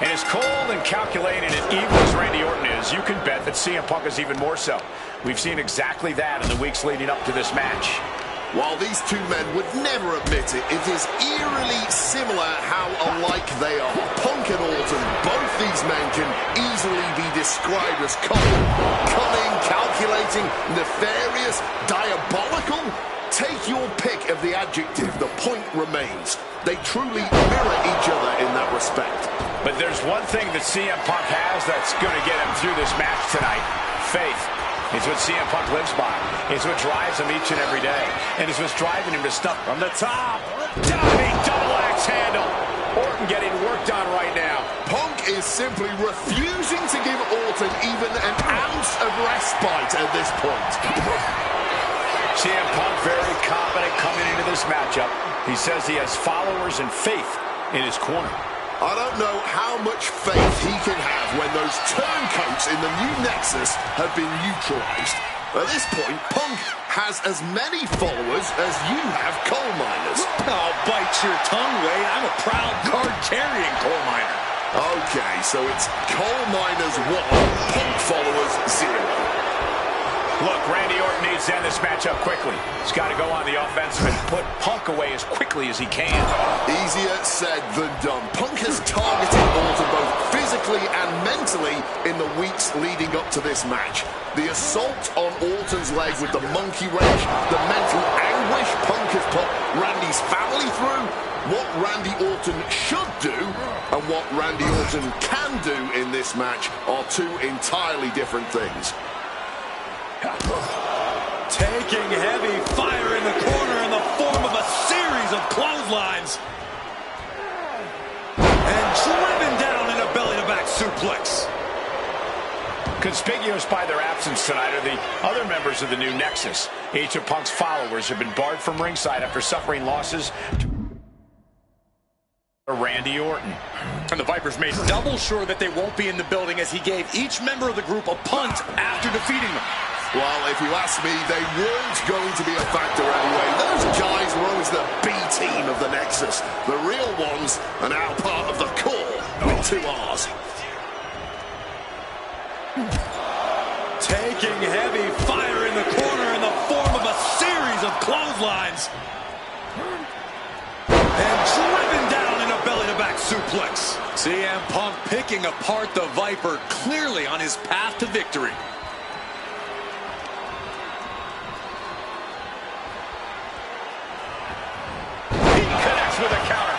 [SPEAKER 2] And as cold and calculated and evil as Randy Orton is, you can bet that CM Punk is even more so. We've seen exactly that in the weeks leading up to this match.
[SPEAKER 4] While these two men would never admit it, it is eerily similar how alike they are. Punk and Orton, both these men can easily be described as cold, cunning, calculating, nefarious, diabolical. Take your pick of the adjective, the point remains. They truly mirror each other in that respect.
[SPEAKER 2] But there's one thing that CM Punk has that's going to get him through this match tonight. Faith. It's what CM Punk lives by. It's what drives him each and every day. And it's what's driving him to stuff from the top. Diving double axe handle. Orton getting worked on right now.
[SPEAKER 4] Punk is simply refusing to give Orton even an ounce of respite at this point.
[SPEAKER 2] CM Punk very confident coming into this matchup. He says he has followers and faith in his corner.
[SPEAKER 4] I don't know how much faith he can have when those turncoats in the new Nexus have been neutralized. At this point, Punk has as many followers as you have coal miners.
[SPEAKER 5] Oh, bite your tongue, Wade. I'm a proud card-carrying coal miner.
[SPEAKER 4] Okay, so it's coal miners 1, Punk followers 0.
[SPEAKER 2] Look, Randy Orton needs to end this matchup quickly. He's got to go on the offensive and put Punk away as quickly as he can.
[SPEAKER 4] Easier said than done. Punk has targeted Orton both physically and mentally in the weeks leading up to this match. The assault on Orton's leg with the monkey wrench, the mental anguish Punk has put Randy's family through, what Randy Orton should do, and what Randy Orton can do in this match are two entirely different things.
[SPEAKER 5] Taking heavy fire in the corner in the form of a series of clotheslines. And driven down in a belly-to-back suplex.
[SPEAKER 2] Conspicuous by their absence tonight are the other members of the new Nexus. Each of Punk's followers have been barred from ringside after suffering losses to Randy Orton.
[SPEAKER 5] And the Vipers made double sure that they won't be in the building as he gave each member of the group a punt after defeating them.
[SPEAKER 4] Well, if you ask me, they weren't going to be a factor anyway. Those guys were always the B team of the Nexus. The real ones are now part of the core with 2 R's.
[SPEAKER 5] Taking heavy fire in the corner in the form of a series of clotheslines. And driven down in a belly-to-back suplex. CM Punk picking apart the Viper, clearly on his path to victory.
[SPEAKER 2] He connects with a counter.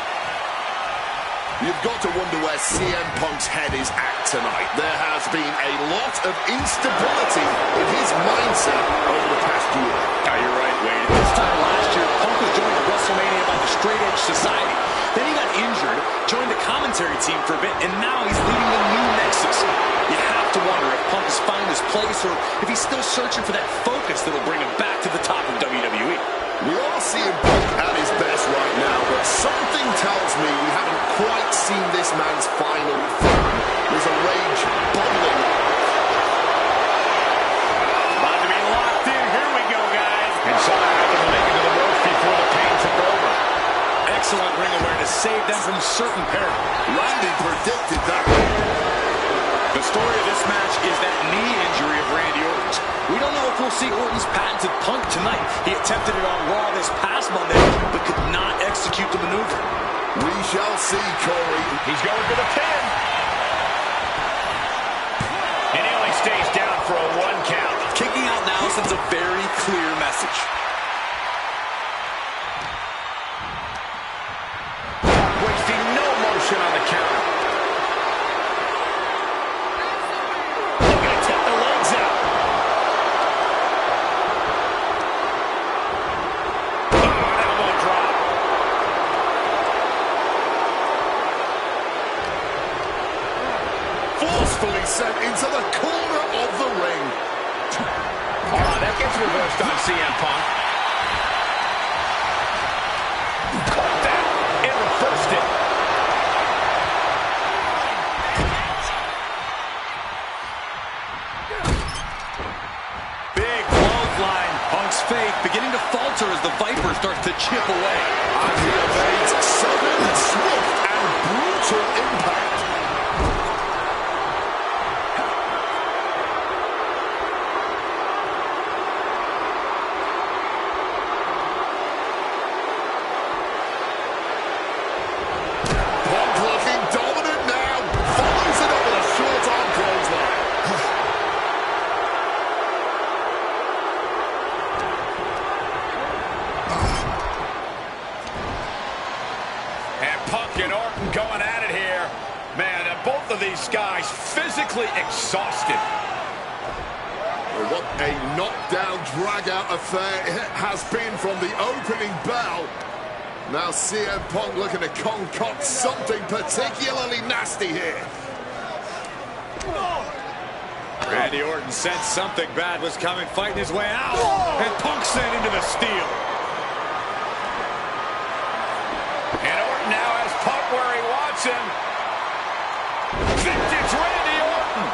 [SPEAKER 4] You've got to wonder where CM Punk's head is at tonight. There has been a lot of instability in his mindset over the past year.
[SPEAKER 5] Now you're right, Wade. This time last year, Punk was joined at WrestleMania by the Straight Edge Society. Then he got injured, joined the commentary team for a bit, and now he's leading the new Nexus. You have to wonder if Punk has found his place or if he's still searching for that focus that'll bring him back to the top of WWE.
[SPEAKER 4] We are seeing Punk at his best right now, but something tells me we haven't quite seen this man's final form. There's a rage bubbling.
[SPEAKER 2] About to be locked in. Here we go, guys. And somehow able to make it to the ropes before the pain took over.
[SPEAKER 5] Excellent ring awareness saved them from certain peril.
[SPEAKER 4] Randy predicted that.
[SPEAKER 5] The story of this match is that knee injury of Randy Orton's. We don't know if we'll see Orton's patented Punk tonight. He attempted it on Raw this past Monday, but could not execute the maneuver.
[SPEAKER 4] We shall see, Corey.
[SPEAKER 2] He's going for the pin. And he only stays down for a 1 count.
[SPEAKER 5] Kicking out now sends a very clear message.
[SPEAKER 2] Wasting no motion on the counter. Looking to take the legs out. Oh, an elbow drop.
[SPEAKER 4] Forcefully sent into the corner of the ring.
[SPEAKER 2] Oh, that gets reversed on CM Punk. Caught that and reversed it.
[SPEAKER 5] Big clothesline. Punk's faith beginning to falter as the Viper starts to chip away.
[SPEAKER 4] And he evades sudden, swift, and brutal impact. Punk looking dominant now. Follows it up with a short arm clothesline.
[SPEAKER 2] And Punk and Orton going at it here. Man, and both of these guys physically exhausted.
[SPEAKER 4] What a knockdown, drag-out affair it has been from the opening bell. Now CM Punk looking to concoct something particularly nasty here.
[SPEAKER 5] Randy Orton sensed something bad was coming, fighting his way out. And Punk sent into the steel.
[SPEAKER 2] And Orton now has Punk where he wants him. Vintage Randy Orton.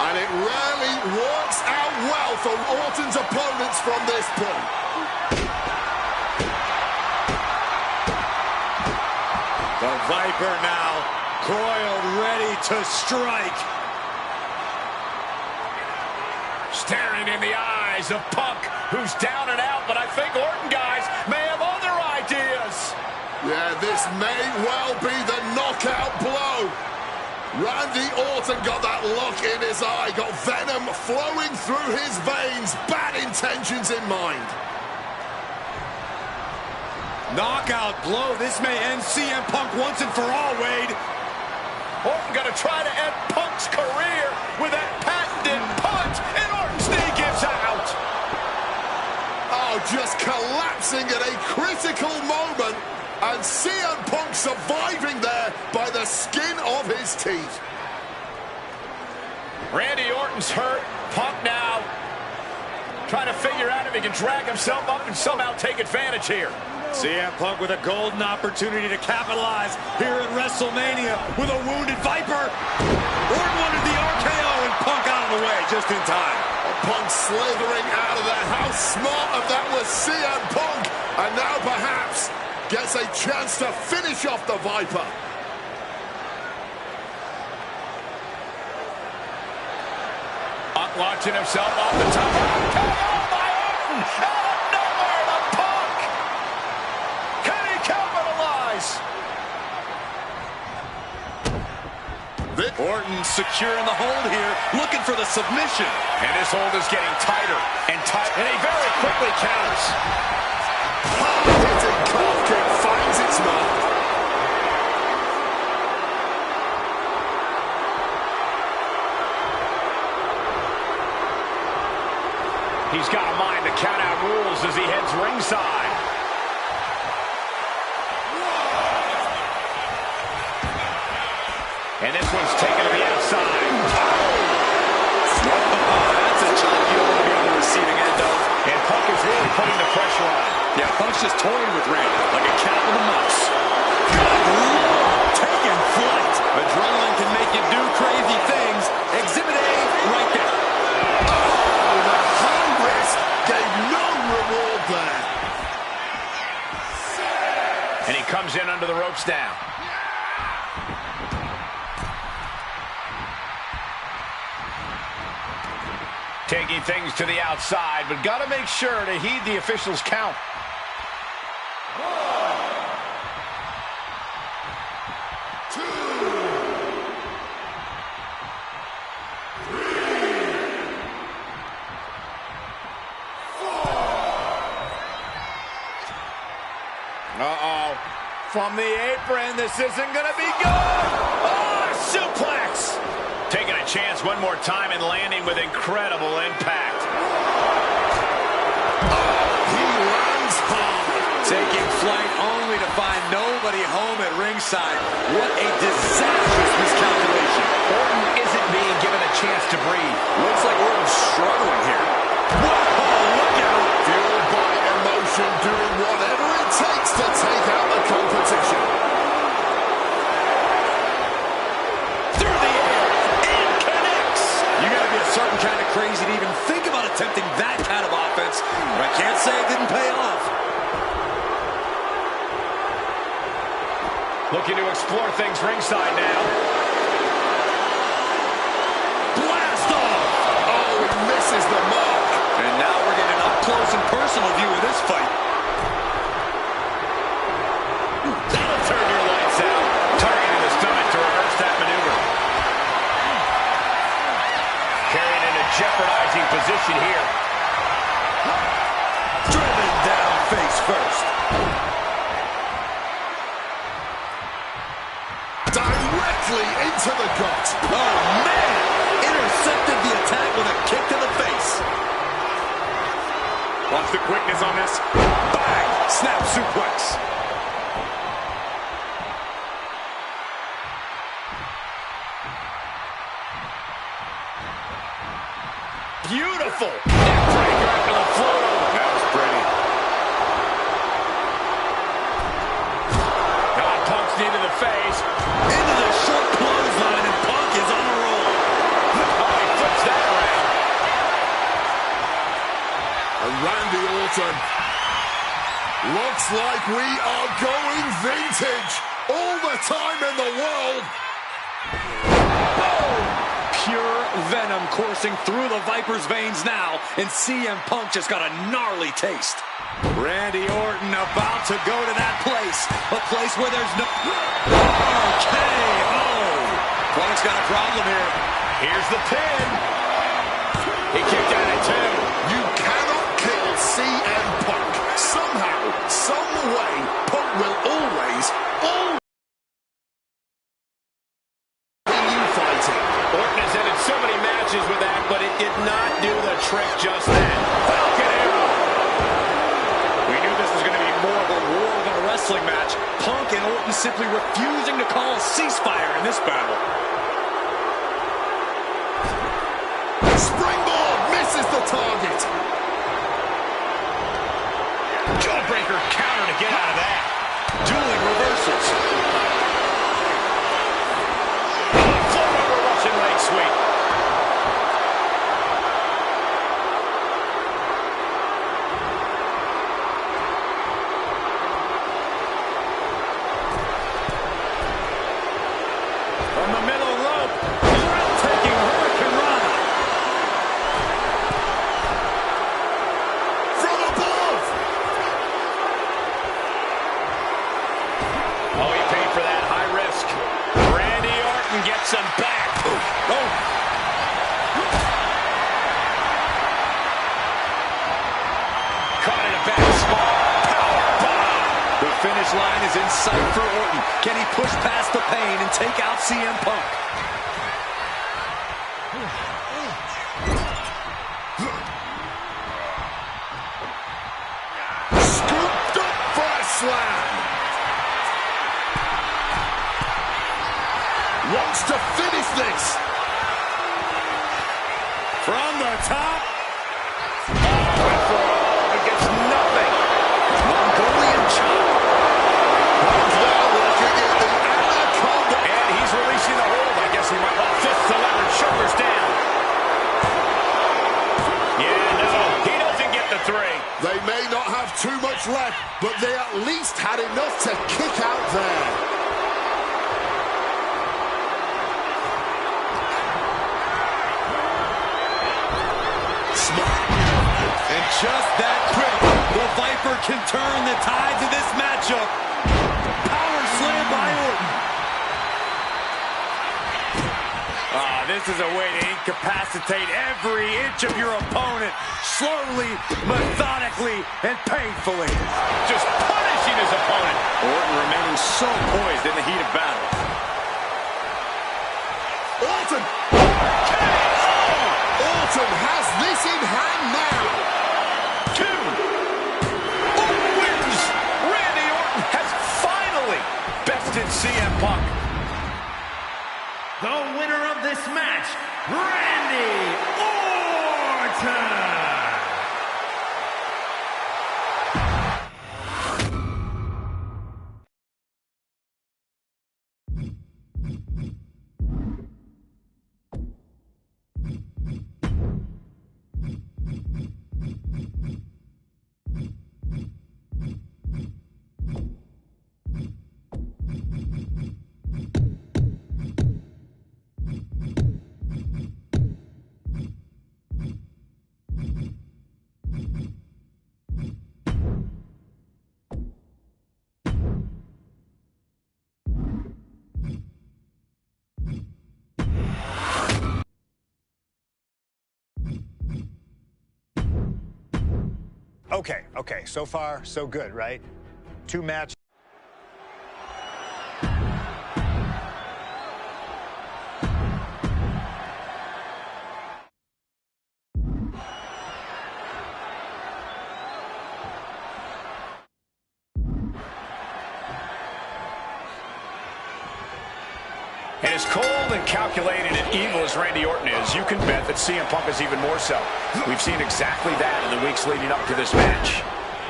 [SPEAKER 4] And it rarely works out well for Orton's opponents from this point.
[SPEAKER 5] The Viper now coiled, ready to strike.
[SPEAKER 2] Staring in the eyes of Punk, who's down and out, but I think Orton, guys, may have other ideas.
[SPEAKER 4] Yeah, this may well be the knockout blow. Randy Orton got that look in his eye, got venom flowing through his veins, bad intentions in mind.
[SPEAKER 5] Knockout blow. This may end CM Punk once and for all, Wade.
[SPEAKER 2] Orton gonna try to end Punk's career with that patented punch, and Orton's knee gives out.
[SPEAKER 4] Oh, just collapsing at a critical moment, and CM Punk surviving there by the skin of his teeth.
[SPEAKER 2] Randy Orton's hurt. Punk now trying to figure out if he can drag himself up and somehow take advantage here.
[SPEAKER 5] CM Punk with a golden opportunity to capitalize here at WrestleMania with a wounded Viper. Orton wanted the RKO and Punk out of the way just in time.
[SPEAKER 4] Punk slithering out of there. How smart of that was CM Punk. And now perhaps gets a chance to finish off the Viper.
[SPEAKER 2] Punk launching himself off the top. RKO by Orton. Out of nowhere to Punk. Can he capitalize?
[SPEAKER 5] Orton securing the hold here, looking for the submission.
[SPEAKER 2] And this hold is getting tighter and tighter. And he very quickly counters.
[SPEAKER 4] Hard-hitting calf kick finds its mark.
[SPEAKER 2] He's got a mind to count out rules as he heads ringside. And this one's taken to the outside.
[SPEAKER 5] That's a chop you don't want to be on the receiving end of.
[SPEAKER 2] And Punk is really putting the pressure on.
[SPEAKER 5] Yeah, Punk's just toying with Randy like a cat with a mouse. Good Lord, taking flight. Adrenaline can make you do crazy things. Exhibit A right there.
[SPEAKER 4] Oh, the high risk gave no reward there.
[SPEAKER 2] And he comes in under the ropes now. Taking things to the outside, but got to make sure to heed the officials' count. Uh-oh. From the apron, this isn't going to be good. Oh, suplex. Taking a chance one more time and landing with incredible impact.
[SPEAKER 4] He lands hard.
[SPEAKER 5] Taking flight only to find nobody home at ringside. What a disastrous miscalculation.
[SPEAKER 2] Orton isn't being given a chance to breathe.
[SPEAKER 5] Looks like Orton's struggling here. Whoa, look out.
[SPEAKER 4] Fueled by emotion, doing whatever it takes to take out the competition.
[SPEAKER 5] Through the air, it connects. You got to be a certain kind of crazy to even think about attempting that kind of offense. But I can't say it didn't pay off.
[SPEAKER 2] Looking to explore things ringside now.
[SPEAKER 5] Blast off.
[SPEAKER 4] Oh, he misses the mark.
[SPEAKER 5] And now we're getting an up-close and personal view of this fight.
[SPEAKER 2] That'll turn your lights out. Targeting the stomach to reverse that maneuver. Carried in a jeopardizing position here.
[SPEAKER 5] Driven down face first.
[SPEAKER 4] Directly into the gut.
[SPEAKER 5] Oh, man! Intercepted the attack with a kick to the face. Watch the quickness on this. Bang! Snap suplex.
[SPEAKER 2] Beautiful. Neckbreaker after the float over.
[SPEAKER 5] That was pretty.
[SPEAKER 2] Got Punk's knee to the face.
[SPEAKER 5] Into the short clothesline, and Punk is on a roll.
[SPEAKER 2] Oh, he flips that around.
[SPEAKER 4] And Randy Orton. Looks like we are going vintage. All the time in the world.
[SPEAKER 5] Pure venom coursing through the Viper's veins now, and CM Punk just got a gnarly taste. Randy Orton about to go to that place, a place where there's no RKO. Punk's got a problem here.
[SPEAKER 2] Here's the pin. He kicked out at two.
[SPEAKER 4] You cannot kill CM Punk. Somehow, some way, Punk will always
[SPEAKER 2] Orton has ended so many matches with that, but it did not do the trick just then. Falcon Arrow.
[SPEAKER 5] We knew this was going to be more of a war than a wrestling match. Punk and Orton simply refusing to call a ceasefire in this battle.
[SPEAKER 4] Springboard misses the target.
[SPEAKER 2] Jawbreaker counter to get out of that. Dueling reversals. Float over Russian leg sweep. From the middle rope, breathtaking Hurricane Rana.
[SPEAKER 4] From above.
[SPEAKER 2] Oh, he paid for that high risk. Randy Orton gets him back. Oh. Caught in a bad spot. Powerbomb.
[SPEAKER 5] The finish line is in sight for Orton. Can he push past the pain and take out CM Punk?
[SPEAKER 4] Scooped up for a slam. Wants to finish this.
[SPEAKER 5] From the top.
[SPEAKER 2] Went for it all, but gets nothing. Mongolian chop.
[SPEAKER 4] Now looking at the anaconda.
[SPEAKER 2] And he's releasing the hold. I guess he might. Oh, fist to leverage, shoulders down. Yeah, no, he doesn't get the three.
[SPEAKER 4] They may not have too much left, but they at least had enough to kick out there. Smart.
[SPEAKER 5] And just that quick, the Viper can turn the tides of this matchup. Power slam by Orton. This is a way to incapacitate every inch of your opponent. Slowly, methodically, and painfully.
[SPEAKER 2] Just punishing his opponent.
[SPEAKER 5] Orton remaining so poised in the heat of battle.
[SPEAKER 4] Orton. Orton has this in hand now.
[SPEAKER 2] 2. Orton wins. Randy Orton has finally bested CM Punk.
[SPEAKER 3] The winner of this match, Randy Orton!
[SPEAKER 1] Okay, so far, so good, right? 2 matches.
[SPEAKER 2] And as cold and calculated and evil as Randy Orton is, you can bet that CM Punk is even more so. We've seen exactly that in the weeks leading up to this match.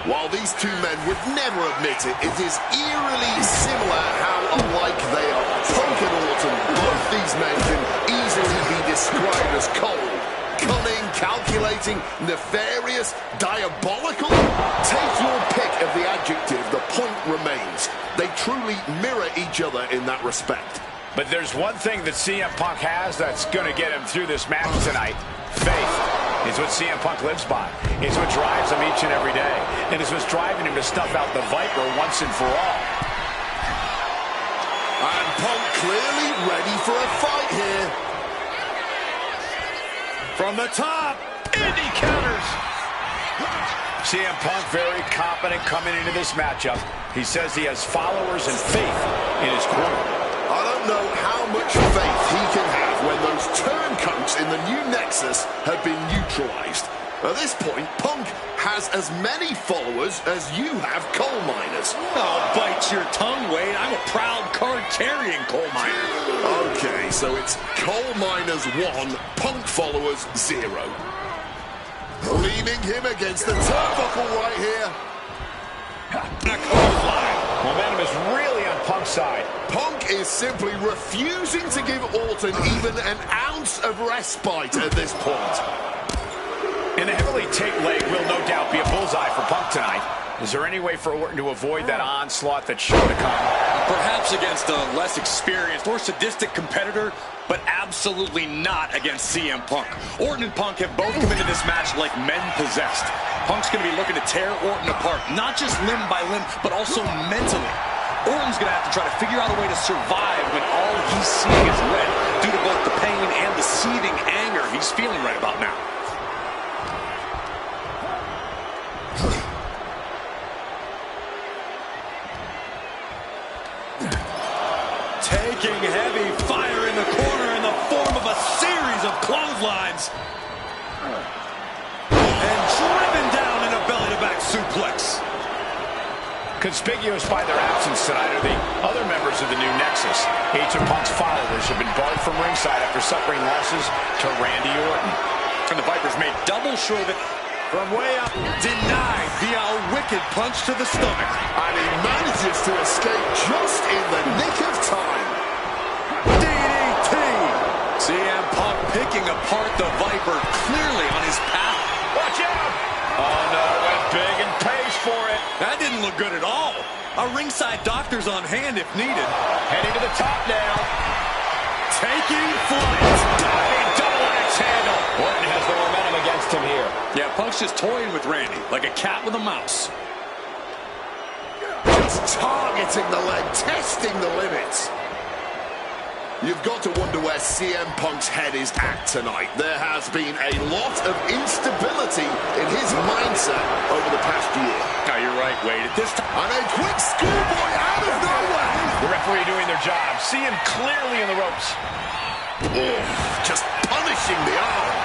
[SPEAKER 4] While these two men would never admit it, it is eerily similar how alike they are. Punk and Orton, both these men can easily be described as cold. Cunning, calculating, nefarious, diabolical. Take your pick of the adjective, the point remains. They truly mirror each other in that respect.
[SPEAKER 2] But there's one thing that CM Punk has that's going to get him through this match tonight. Faith. It's what CM Punk lives by. It's what drives him each and every day. And it's what's driving him to snuff out the Viper once and for all.
[SPEAKER 4] And Punk clearly ready for a fight here.
[SPEAKER 5] From the top,
[SPEAKER 2] Indy counters. CM Punk very confident coming into this matchup. He says he has followers and faith in his corner.
[SPEAKER 4] I don't know how much faith he can have when those turncoats in the new Nexus have been neutralized. At this point, Punk has as many followers as you have coal miners.
[SPEAKER 5] Oh, bite your tongue, Wade. I'm a proud card-carrying coal miner.
[SPEAKER 4] Okay, so it's coal miners 1, Punk followers 0. Leaning him against the turnbuckle right here.
[SPEAKER 2] A clothesline. Momentum is really on Punk's side.
[SPEAKER 4] Punk is simply refusing to give Orton even an ounce of respite at this point.
[SPEAKER 2] And the heavily taped leg will no doubt be a bullseye for Punk tonight. Is there any way for Orton to avoid that onslaught that's sure to come?
[SPEAKER 5] Perhaps against a less experienced or sadistic competitor, but absolutely not against CM Punk. Orton and Punk have both come into this match like men possessed. Punk's going to be looking to tear Orton apart, not just limb by limb, but also mentally. Orton's going to have to try to figure out a way to survive when all he's seeing is red, due to both the pain and the seething anger he's feeling right about now. Taking heavy fire in the corner in the form of a series of clotheslines. And driven down in a belly-to-back suplex.
[SPEAKER 2] Conspicuous by their absence tonight are the other members of the new Nexus. Each of Punk's followers have been barred from ringside after suffering losses to Randy Orton.
[SPEAKER 5] And the Vipers made double sure that from way up, denied via a wicked punch to the stomach.
[SPEAKER 4] And he manages to escape just in the nick of time.
[SPEAKER 5] DDT! CM Punk picking apart the Viper, clearly on his path.
[SPEAKER 2] Watch out! Oh no, went big and pays for it.
[SPEAKER 5] That didn't look good at all. A ringside doctor's on hand if needed.
[SPEAKER 2] Heading to the top now.
[SPEAKER 5] Taking flight.
[SPEAKER 2] Diving double axe handle. Orton has the momentum against him here.
[SPEAKER 5] Yeah, Punk's just toying with Randy, like a cat with a mouse.
[SPEAKER 4] Just targeting the leg, testing the limits. You've got to wonder where CM Punk's head is at tonight. There has been a lot of instability in his mindset over the past year.
[SPEAKER 5] No, you're right, Wade. At this time,
[SPEAKER 4] And a quick schoolboy out of nowhere.
[SPEAKER 2] The referee doing their job. See him clearly in the ropes.
[SPEAKER 4] Just punishing the arm.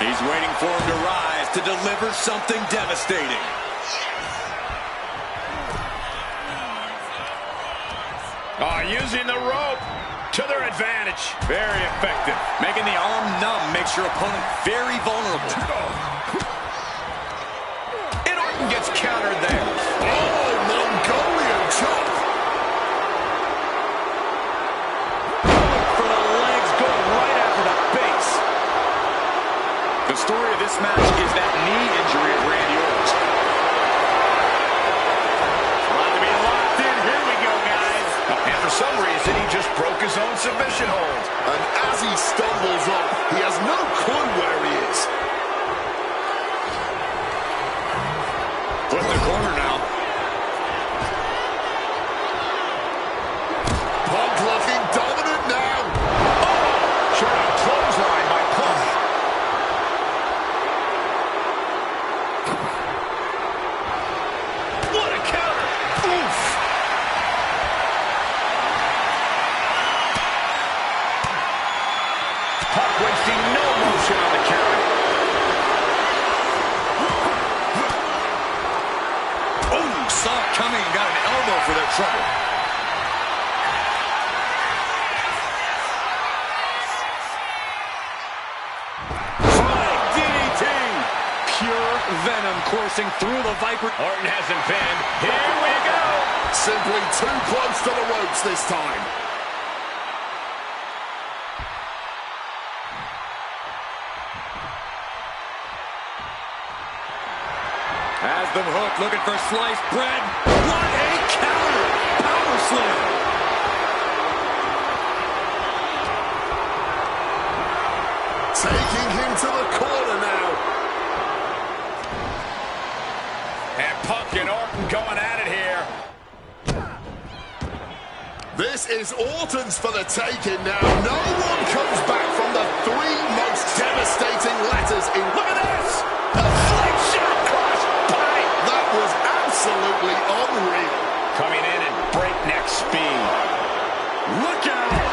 [SPEAKER 5] he's waiting for him to rise to deliver something devastating.
[SPEAKER 2] Using the rope to their advantage.
[SPEAKER 5] Very effective. Making the arm numb makes your opponent very vulnerable.
[SPEAKER 2] And Orton gets countered there.
[SPEAKER 4] Oh, Mongolian chop.
[SPEAKER 5] For the legs, going right after the base. The story of this match is that knee injury of Randy Orton's.
[SPEAKER 2] About to be locked in. Here we go, guys. And for some reason, he just broke his own submission hold.
[SPEAKER 4] And as he stumbles up, he has no clue where he is.
[SPEAKER 5] Put in the corner now.
[SPEAKER 4] Punk looking dominant now.
[SPEAKER 2] Oh! Sure, a clothesline by Punk. What a counter! Oof! Punk wasting no motion on the counter.
[SPEAKER 5] Oh, saw it coming and got an elbow for their trouble. Flying DDT. Pure venom coursing through the Viper.
[SPEAKER 2] Orton has him pinned. Here we go!
[SPEAKER 4] Simply too close to the ropes this time.
[SPEAKER 5] Has them hooked, looking for sliced bread. What a counter! Power slam.
[SPEAKER 4] Taking him to the corner now.
[SPEAKER 2] And Punk and Orton going at it here.
[SPEAKER 4] This is Orton's for the taking now. No one comes back from the three most devastating letters in...
[SPEAKER 2] Look at this! A slingshot cross bite!
[SPEAKER 4] That was absolutely unreal.
[SPEAKER 2] Coming in at breakneck speed.
[SPEAKER 5] Look out!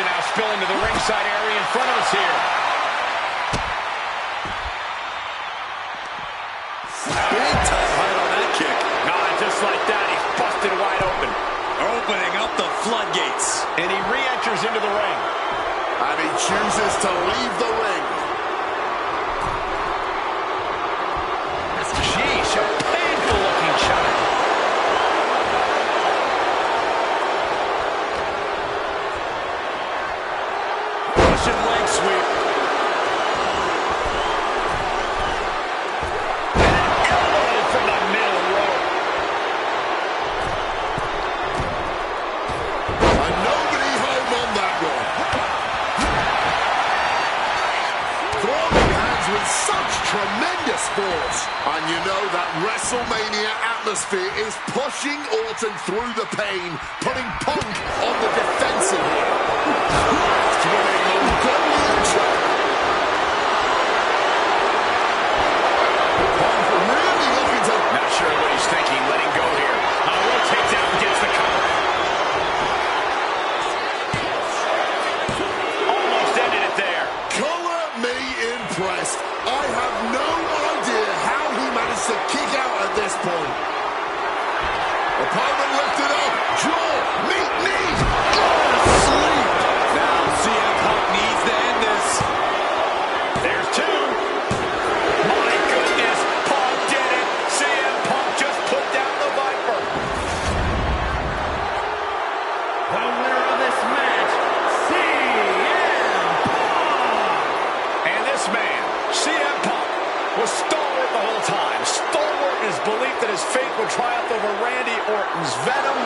[SPEAKER 2] now spill into the ringside area in front of us here.
[SPEAKER 5] Big time height on that kick.
[SPEAKER 2] Just like that, he's busted wide open.
[SPEAKER 5] Opening up the floodgates.
[SPEAKER 2] And he re-enters into the ring.
[SPEAKER 4] And he chooses to leave the ring.
[SPEAKER 2] Sheesh, a painful-looking shot.
[SPEAKER 5] Russian leg sweep.
[SPEAKER 4] Tremendous force. And you know that WrestleMania atmosphere is pushing Orton through the pain, putting Punk on the defensive here. Left with a Mongolian chop. Punk really looking to...
[SPEAKER 2] Not sure what he's thinking, letting go here. Will take down against the cover. Almost ended it there.
[SPEAKER 4] Color me impressed. I have no idea how he managed to kick out at this point. Opponent lifted up. Jaw. Meet knee. Oh, sleep.
[SPEAKER 5] Now CM Punk needs to end this.
[SPEAKER 2] There's two. My goodness. Punk did it. CM Punk just put down the Viper.
[SPEAKER 3] The winner of this match, CM Punk.
[SPEAKER 2] And this man, CM Punk, was stalwart the whole time. Stalwart in his belief that his fate would triumph over Randy Orton's venom.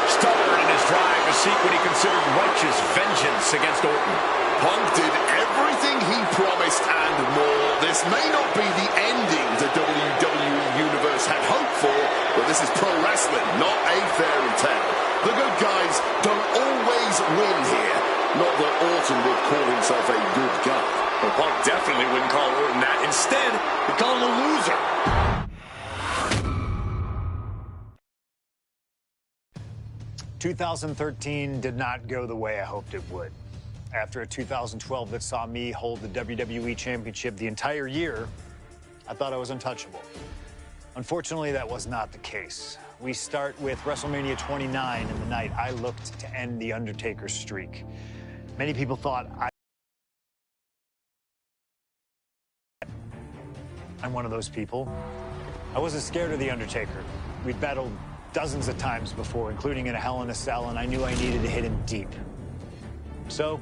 [SPEAKER 2] Stubborn in his drive to seek what he considered righteous vengeance against Orton.
[SPEAKER 4] Punk did everything he promised and more. This may not be the ending the WWE Universe had hoped for, but this is pro wrestling, not a fairy tale. The good guys don't always win here. Not that Orton would call himself a good guy.
[SPEAKER 5] Well, Punk definitely wouldn't call Orton that. Instead, he'd call him a loser.
[SPEAKER 1] ...2013 did not go the way I hoped it would. After a 2012 that saw me hold the WWE Championship the entire year, I thought I was untouchable. Unfortunately, that was not the case. We start with WrestleMania 29 and the night I looked to end The Undertaker's streak. Many people thought I'm one of those people. I wasn't scared of The Undertaker. We'd battled dozens of times before, including in a Hell in a Cell, and I knew I needed to hit him deep. So,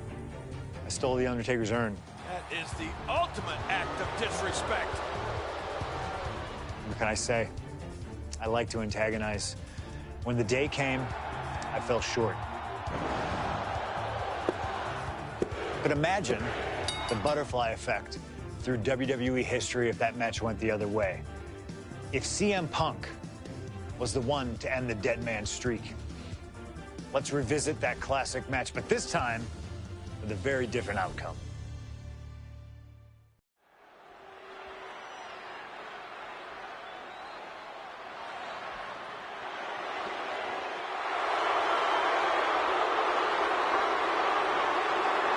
[SPEAKER 1] I stole The Undertaker's urn.
[SPEAKER 7] That is the ultimate act of disrespect.
[SPEAKER 1] What can I say? I like to antagonize. When the day came, I fell short. But imagine the butterfly effect through WWE history if that match went the other way. If CM Punk was the one to end the dead man streak. Let's revisit that classic match, but this time with a very different outcome.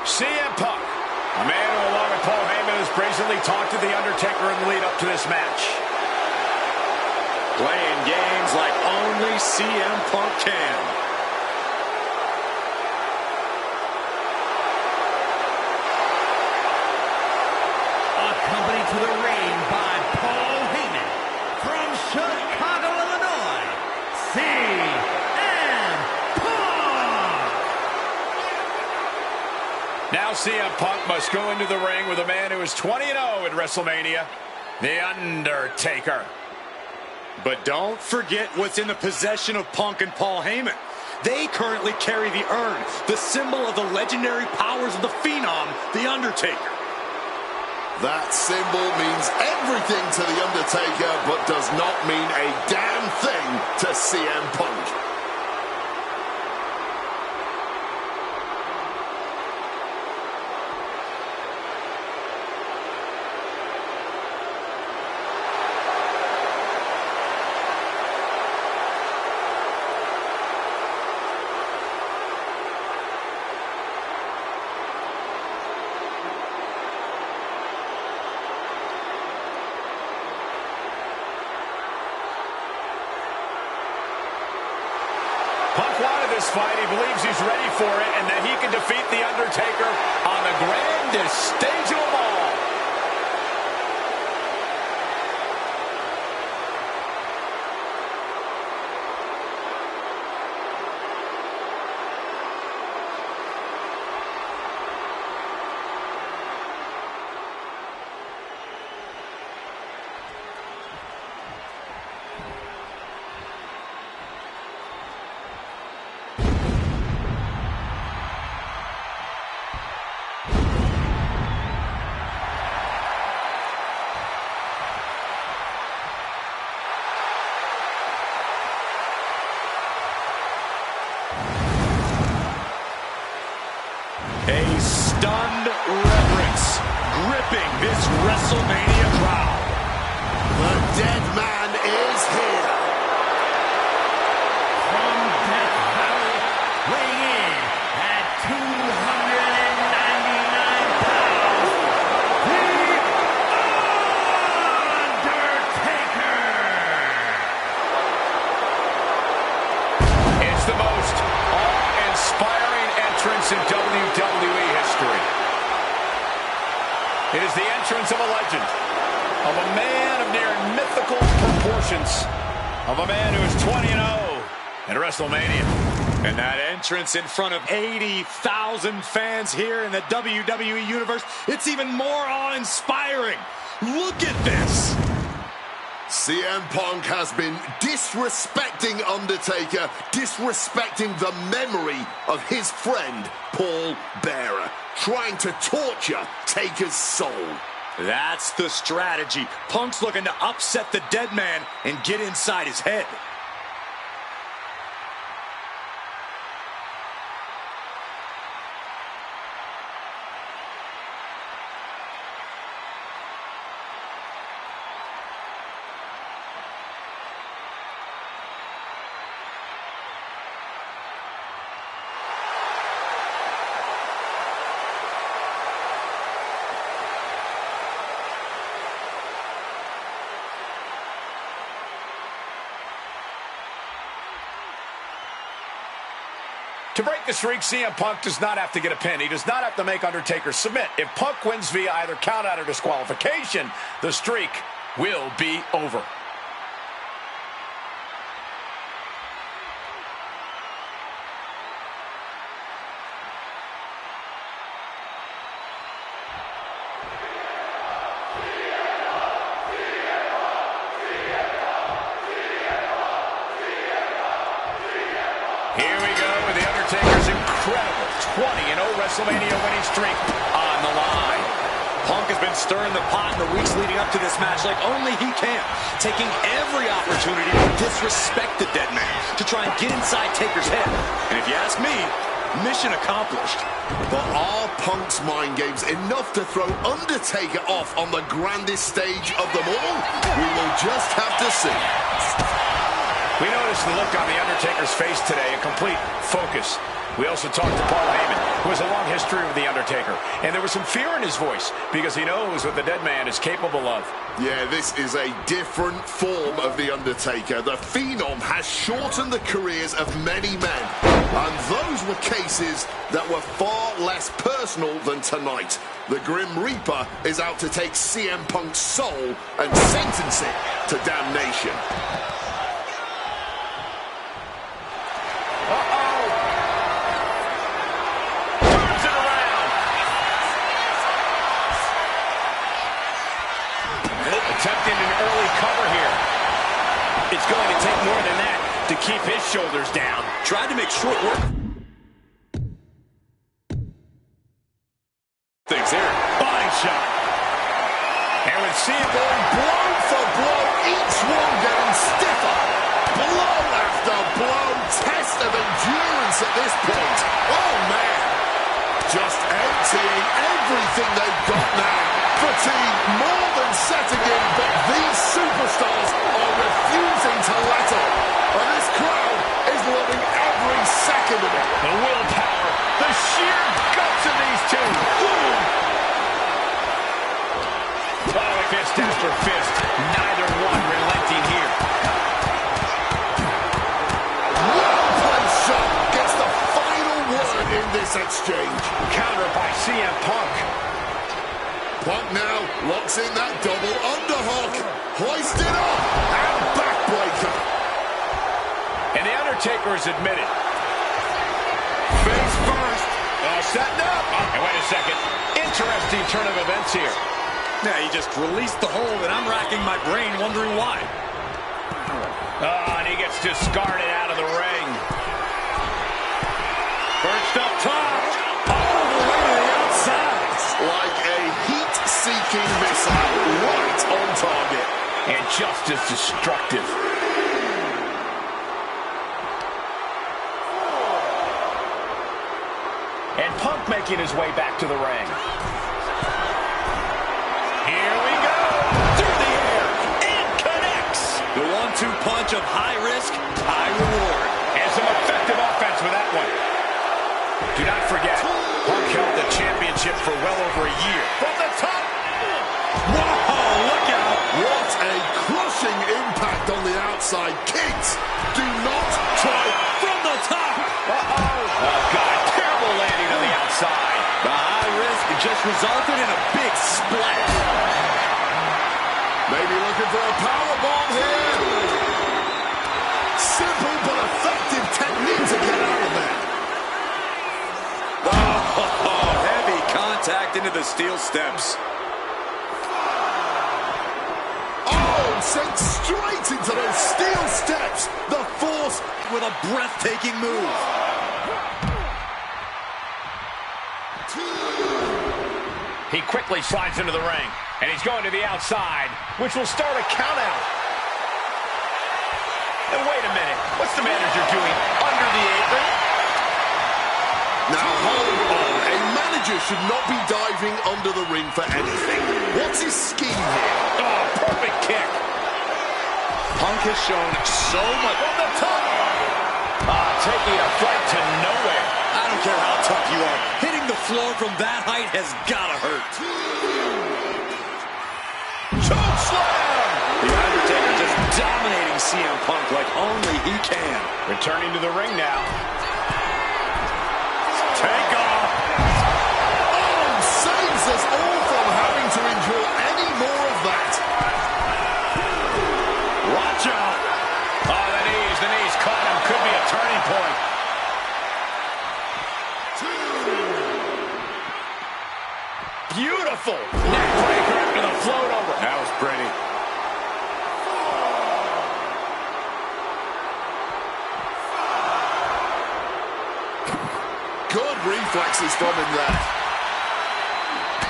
[SPEAKER 2] CM Punk, a man who, along with Paul Heyman, has brazenly talked to The Undertaker in the lead up to this match.
[SPEAKER 5] Playing games like only CM Punk can.
[SPEAKER 3] Accompanied to the ring by Paul Heyman from Chicago, Illinois, CM Punk.
[SPEAKER 2] Now CM Punk must go into the ring with a man who is 20-0 at WrestleMania, The Undertaker.
[SPEAKER 5] But don't forget what's in the possession of Punk and Paul Heyman. They currently carry the urn, the symbol of the legendary powers of the Phenom, The Undertaker.
[SPEAKER 4] That symbol means everything to The Undertaker, but does not mean a damn thing to CM Punk.
[SPEAKER 2] fight. He believes he's ready for it and that he can defeat The Undertaker on the grandest stage of them all. A stunned reverence gripping this WrestleMania crowd.
[SPEAKER 4] The dead man is here.
[SPEAKER 3] From Death Valley, weighing in at 299 pounds, The Undertaker!
[SPEAKER 2] It's the most awe-inspiring entrance in WWE history. It is the entrance of a legend, of a man of near mythical proportions, of a man who is 20-0 at WrestleMania.
[SPEAKER 5] And that entrance in front of 80,000 fans here in the WWE Universe, it's even more awe-inspiring. Look at this.
[SPEAKER 4] CM Punk has been disrespecting Undertaker, disrespecting the memory of his friend, Paul Bearer, trying to torture Taker's soul.
[SPEAKER 5] That's the strategy. Punk's looking to upset the dead man and get inside his head.
[SPEAKER 2] To break the streak, CM Punk does not have to get a pin. He does not have to make Undertaker submit. If Punk wins via either countout or disqualification, the streak will be over. Here we go with The Undertaker's incredible 20-0 WrestleMania winning streak on the line.
[SPEAKER 5] Punk has been stirring the pot in the weeks leading up to this match like only he can, taking every opportunity to disrespect the dead man, to try and get inside Taker's head. And if you ask me, mission accomplished.
[SPEAKER 4] But are Punk's mind games enough to throw Undertaker off on the grandest stage of them all? We will just have to see.
[SPEAKER 2] We noticed the look on The Undertaker's face today, a complete focus. We also talked to Paul Heyman, who has a long history with The Undertaker, and there was some fear in his voice because he knows what the dead man is capable of.
[SPEAKER 4] Yeah, this is a different form of The Undertaker. The Phenom has shortened the careers of many men, and those were cases that were far less personal than tonight. The Grim Reaper is out to take CM Punk's soul and sentence it to damnation.
[SPEAKER 2] Attempting an early cover here. It's going to take more than that to keep his shoulders down.
[SPEAKER 5] Tried to make short work. Things there.
[SPEAKER 2] Body shot. And with CM going
[SPEAKER 4] Blow for blow, each one getting stiffer. Blow after blow, test of endurance at this point. Oh, man. Just emptying everything they've got now. Fatigue more than setting in, but these superstars are refusing to let up. And this crowd is loving every second of it.
[SPEAKER 2] the willpower, the sheer guts of these two. Boom. Oh, fist after fist. Neither one relenting here.
[SPEAKER 4] Well-placed shot gets the exchange.
[SPEAKER 2] Counter by CM Punk.
[SPEAKER 4] Punk now locks in that double underhook. Hoisted up and backbreaker.
[SPEAKER 2] And The Undertaker is admitted. Face first. Setting up. And wait a second. Interesting turn of events here.
[SPEAKER 5] Yeah, he just released the hold, and I'm racking my brain wondering why.
[SPEAKER 2] And he gets discarded out of the ring. Perched up top. All the way to the outside.
[SPEAKER 4] Like a heat-seeking missile right on target.
[SPEAKER 2] And just as destructive. And Punk making his way back to the ring. Here we go. Through the air. And connects.
[SPEAKER 5] The 1-2 punch of high risk, high reward.
[SPEAKER 2] And some effective offense with that one. Do not forget, Punk held the championship for well over a year. From the top.
[SPEAKER 5] Whoa, look out.
[SPEAKER 4] What a crushing impact on the outside. Kids, do not try
[SPEAKER 5] From the top.
[SPEAKER 2] Oh, God. Terrible landing on the outside.
[SPEAKER 5] The high risk just resulted in a big splash.
[SPEAKER 4] Maybe looking for a powerbomb here. Simple but effective technique to get out of there.
[SPEAKER 5] Oh, heavy contact into the steel steps.
[SPEAKER 4] Oh, sent straight into those steel steps. The force
[SPEAKER 5] With a breathtaking move.
[SPEAKER 2] He quickly slides into the ring. And he's going to the outside, which will start a count out. And wait a minute. What's the manager doing under the apron?
[SPEAKER 4] Now hold on. A manager should not be diving under the ring for anything. What's his scheme here?
[SPEAKER 2] Oh, perfect kick.
[SPEAKER 5] Punk has shown so much.
[SPEAKER 2] From the top. Taking a flight to nowhere.
[SPEAKER 5] I don't care how tough you are. Hitting the floor from that height has gotta hurt.
[SPEAKER 2] Choke slam.
[SPEAKER 5] The Undertaker just dominating CM Punk like only he can.
[SPEAKER 2] Returning to the ring now. Take off.
[SPEAKER 4] Oh, saves us all from having to endure any more of that.
[SPEAKER 2] Watch out. Oh, the knees caught him. Could be a turning point. Beautiful. Neck breaker after the float over.
[SPEAKER 5] That was pretty.
[SPEAKER 4] Good reflexes from him there.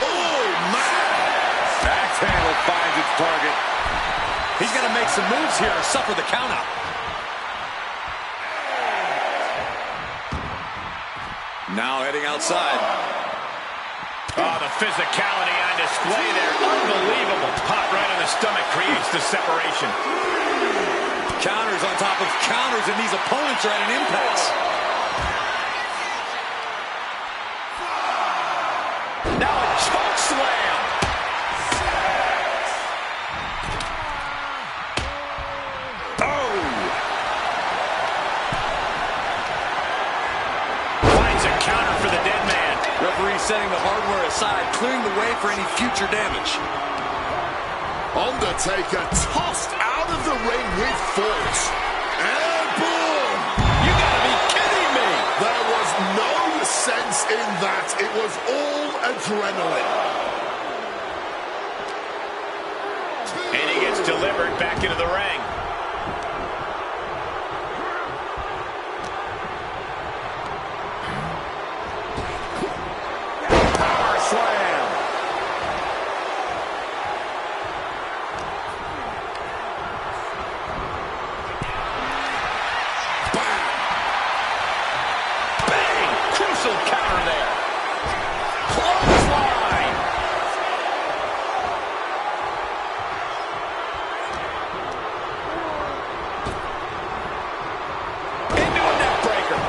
[SPEAKER 4] Oh, man.
[SPEAKER 5] Axe handle finds its target. He's got to make some moves here or suffer the countout. Now heading outside.
[SPEAKER 2] Oh, the physicality on display there. Unbelievable. Pop right in the stomach creates the separation.
[SPEAKER 5] Counters on top of counters, and these opponents are at an impasse.
[SPEAKER 2] Now a choke slam. Oh. Finds a counter for the dead man.
[SPEAKER 5] Referee setting the hardware aside, clearing the way for any future damage.
[SPEAKER 4] Undertaker tossed out of the ring with force. Airborne!
[SPEAKER 2] You gotta be kidding me.
[SPEAKER 4] There was no sense in that. It was all adrenaline.
[SPEAKER 2] And he gets delivered back into the ring. Power slam. Bang! Crucial counter there. Clothesline. Into a neck breaker.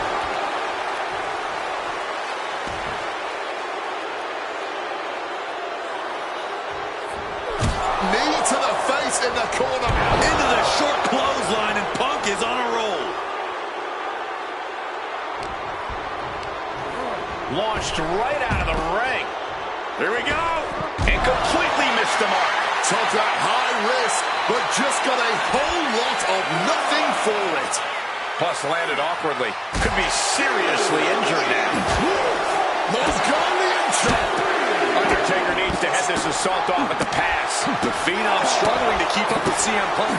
[SPEAKER 4] Knee to the face in the corner.
[SPEAKER 5] Into the short clothesline, and Punk is on a roll.
[SPEAKER 2] Launched pushed right out of the ring. Here we go. And completely missed the mark.
[SPEAKER 4] Took that high risk, but just got a whole lot of nothing for it.
[SPEAKER 2] Plus landed awkwardly. Could be seriously injured now.
[SPEAKER 4] Mongolian chop.
[SPEAKER 2] Undertaker needs to head this assault off at the pass.
[SPEAKER 5] The Phenom struggling to keep up with CM Punk.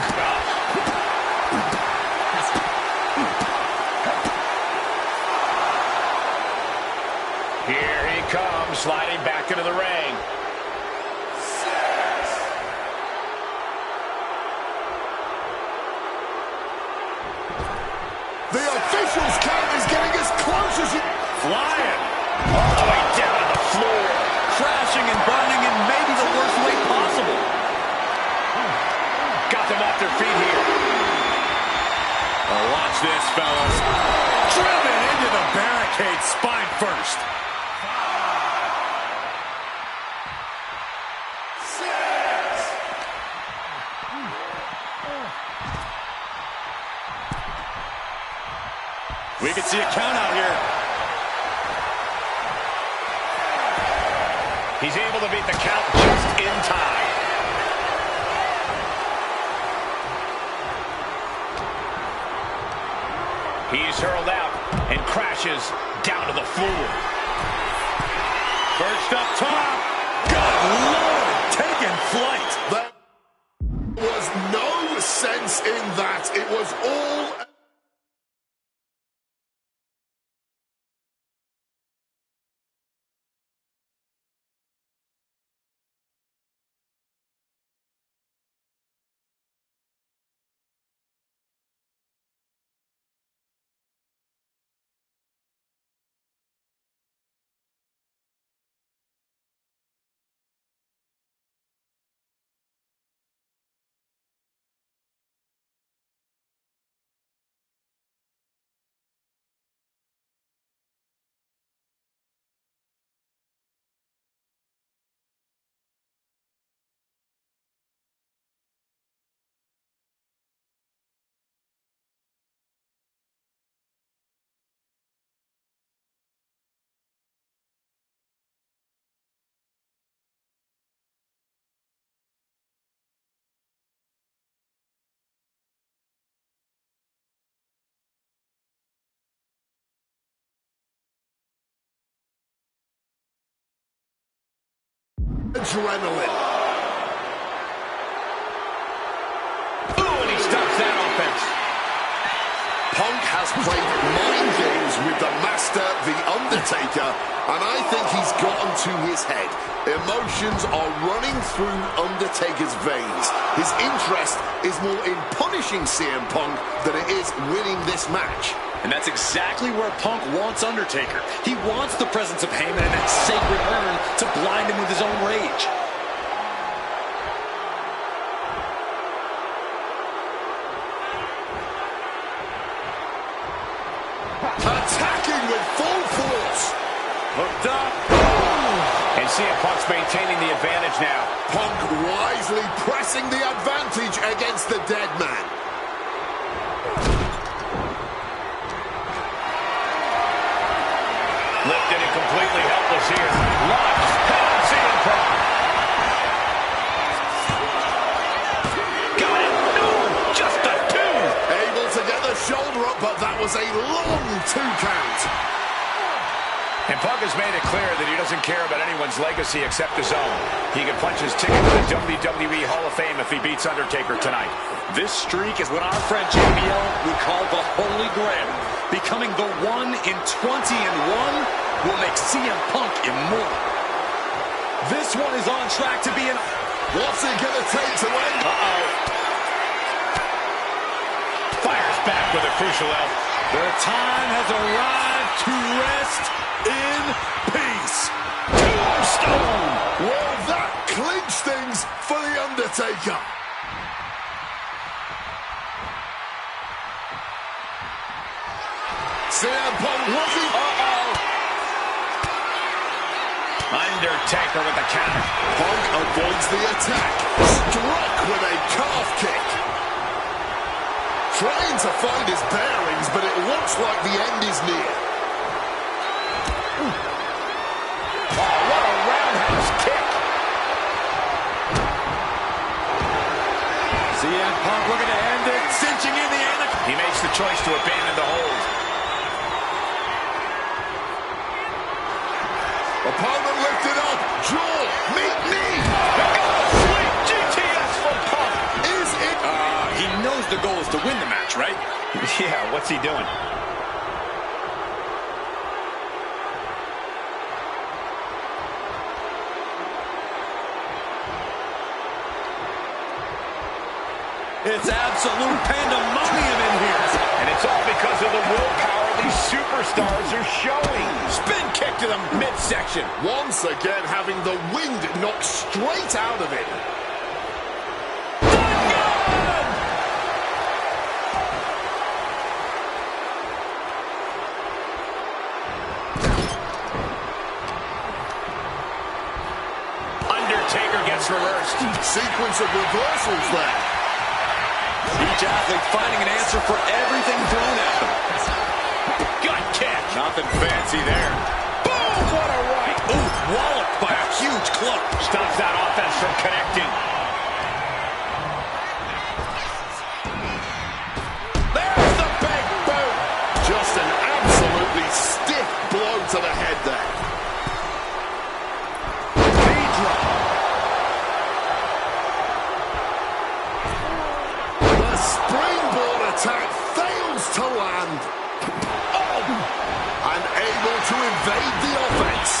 [SPEAKER 2] Here he comes, sliding back into the ring.
[SPEAKER 4] The official's count is getting as close as you...
[SPEAKER 2] Flying. All the way down to the floor.
[SPEAKER 5] Crashing and burning in maybe the worst way possible.
[SPEAKER 2] Got them off their feet here.
[SPEAKER 5] Oh, watch this, fellas. Driven into the barricade, spine first.
[SPEAKER 4] 6.
[SPEAKER 5] We can see a count out here.
[SPEAKER 2] He's able to beat the count just in time. He's hurled out and crashes down to the floor.
[SPEAKER 5] Perched up top. Good Lord, taking flight.
[SPEAKER 4] There was no sense in that. It was all... Adrenaline.
[SPEAKER 2] Ooh, and he stops that offense.
[SPEAKER 4] Punk has played mind games with the master, The Undertaker, and I think he's gotten to his head. Emotions are running through Undertaker's veins. His interest is more in punishing CM Punk than it is winning this match.
[SPEAKER 5] And that's exactly where Punk wants Undertaker. He wants the presence of Heyman and that sacred urn to blind him with his own rage.
[SPEAKER 4] Attacking with full force.
[SPEAKER 5] Hooked up.
[SPEAKER 2] And CM Punk's maintaining the advantage now.
[SPEAKER 4] Punk wisely pressing the advantage against the dead man.
[SPEAKER 2] Lifted and completely helpless here. Launched. Head CM Punk. Got it. No, just a 2.
[SPEAKER 4] Able to get the shoulder up, but that was a long 2 count.
[SPEAKER 2] And Punk has made it clear that he doesn't care about anyone's legacy except his own. He can punch his ticket to the WWE Hall of Fame if he beats Undertaker tonight.
[SPEAKER 5] This streak is what our friend JBL would call the Holy Grail. Becoming the 1 in 20 and 1 will make CM Punk immortal. This one is on track to be an...
[SPEAKER 4] What's it gonna take to end?
[SPEAKER 2] Fires back with a crucial elbow.
[SPEAKER 5] Their time has arrived to rest in peace.
[SPEAKER 2] Tombstone.
[SPEAKER 4] Well, that clinched things for The Undertaker. CM Punk looking...
[SPEAKER 2] Undertaker with the counter.
[SPEAKER 4] Punk avoids the attack. Struck with a calf kick. Trying to find his bearings, but it looks like the end is near.
[SPEAKER 5] Punk looking to end it, cinching in the end.
[SPEAKER 2] He makes the choice to abandon the hold.
[SPEAKER 4] Opponent lifted up. Jaw, meet knee.
[SPEAKER 2] Sweet GTS from Punk.
[SPEAKER 4] Is it?
[SPEAKER 5] He knows the goal is to win the match, right?
[SPEAKER 2] Yeah, what's he doing?
[SPEAKER 5] It's absolute pandemonium in here.
[SPEAKER 2] And it's all because of the willpower these superstars are showing.
[SPEAKER 5] Spin kick to the midsection.
[SPEAKER 4] Once again having the wind knocked straight out of it.
[SPEAKER 2] Undertaker gets reversed.
[SPEAKER 4] Sequence of reversals there.
[SPEAKER 5] Each athlete finding an answer for everything thrown at them.
[SPEAKER 2] Gut kick.
[SPEAKER 5] Nothing fancy there.
[SPEAKER 2] Boom, what a right.
[SPEAKER 5] Ooh, walloped by a huge club.
[SPEAKER 2] Stops that offense from connecting.
[SPEAKER 4] There's the big boot. Just an absolutely stiff blow to the head there. Springboard attack fails to land. Oh! Unable to evade the offense.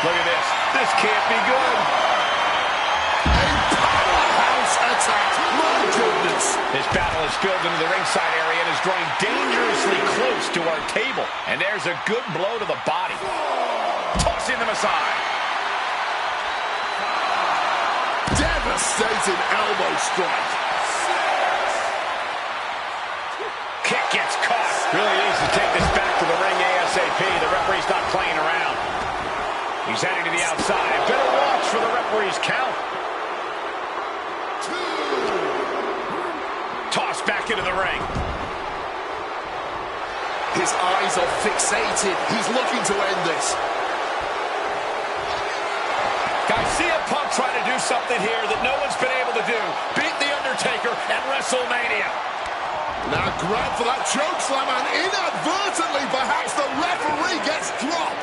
[SPEAKER 2] Look at this. This can't be good.
[SPEAKER 4] A powerhouse attack. My goodness.
[SPEAKER 2] This battle is filled into the ringside area and is drawing dangerously close to our table. And there's a good blow to the body. Tossing them aside.
[SPEAKER 4] Devastating elbow strike.
[SPEAKER 2] Kick gets caught. Really needs to take this back to the ring ASAP. The referee's not playing around. He's heading to the outside. Better watch for the referee's count. Tossed back into the ring.
[SPEAKER 4] His eyes are fixated. He's looking to end this.
[SPEAKER 2] Guys, CM Punk trying to do something here that no one's been able to do. Beat The Undertaker at WrestleMania.
[SPEAKER 4] Now grab for that chokeslam and inadvertently perhaps the referee gets dropped.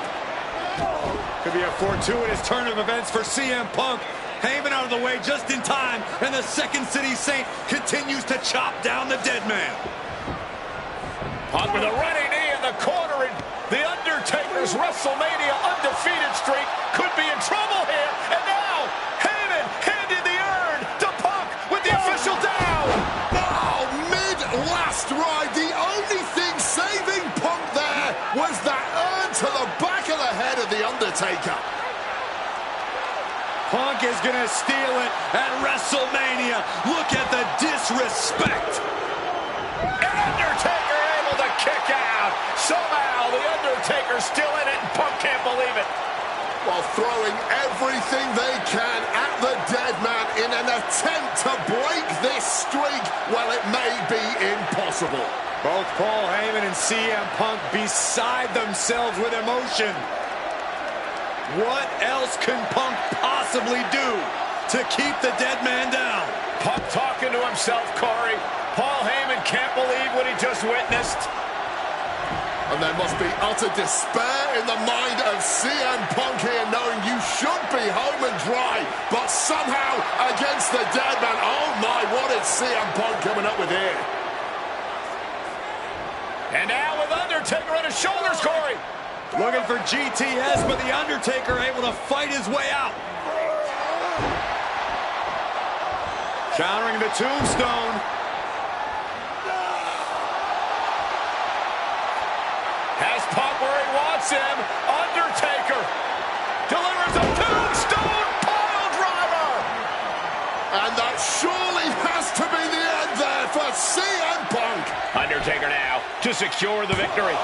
[SPEAKER 5] Could be a fortuitous turn of events for CM Punk. Heyman out of the way just in time, and the Second City Saint continues to chop down the dead man.
[SPEAKER 2] Punk with a running knee in the corner, and The Undertaker's WrestleMania undefeated streak could be in trouble here. And now, Heyman handed the urn to Punk with the official down.
[SPEAKER 4] Oh, mid-last ride. The only thing saving Punk there was that urn to the back of the head of The Undertaker.
[SPEAKER 5] Punk is going to steal it at WrestleMania. Look at the disrespect.
[SPEAKER 2] And Undertaker able to kick out. Somehow, The Undertaker's still in it, and Punk can't believe it.
[SPEAKER 4] While throwing everything they can at the dead man in an attempt to break this streak, well, it may be impossible.
[SPEAKER 5] Both Paul Heyman and CM Punk beside themselves with emotion. What else can Punk possibly do to keep the dead man down?
[SPEAKER 2] Punk talking to himself, Corey. Paul Heyman can't believe what he just witnessed.
[SPEAKER 4] And there must be utter despair in the mind of CM Punk here, knowing you should be home and dry, but somehow against the dead man. Oh my, what is CM Punk coming up with here?
[SPEAKER 2] And now with Undertaker on his shoulders, Corey.
[SPEAKER 5] Looking for GTS, but The Undertaker able to fight his way out. Countering the tombstone.
[SPEAKER 2] Has Punk where he wants him. Undertaker delivers a tombstone pile driver.
[SPEAKER 4] And that surely has to be the end there for CM Punk.
[SPEAKER 2] Undertaker now to secure the victory.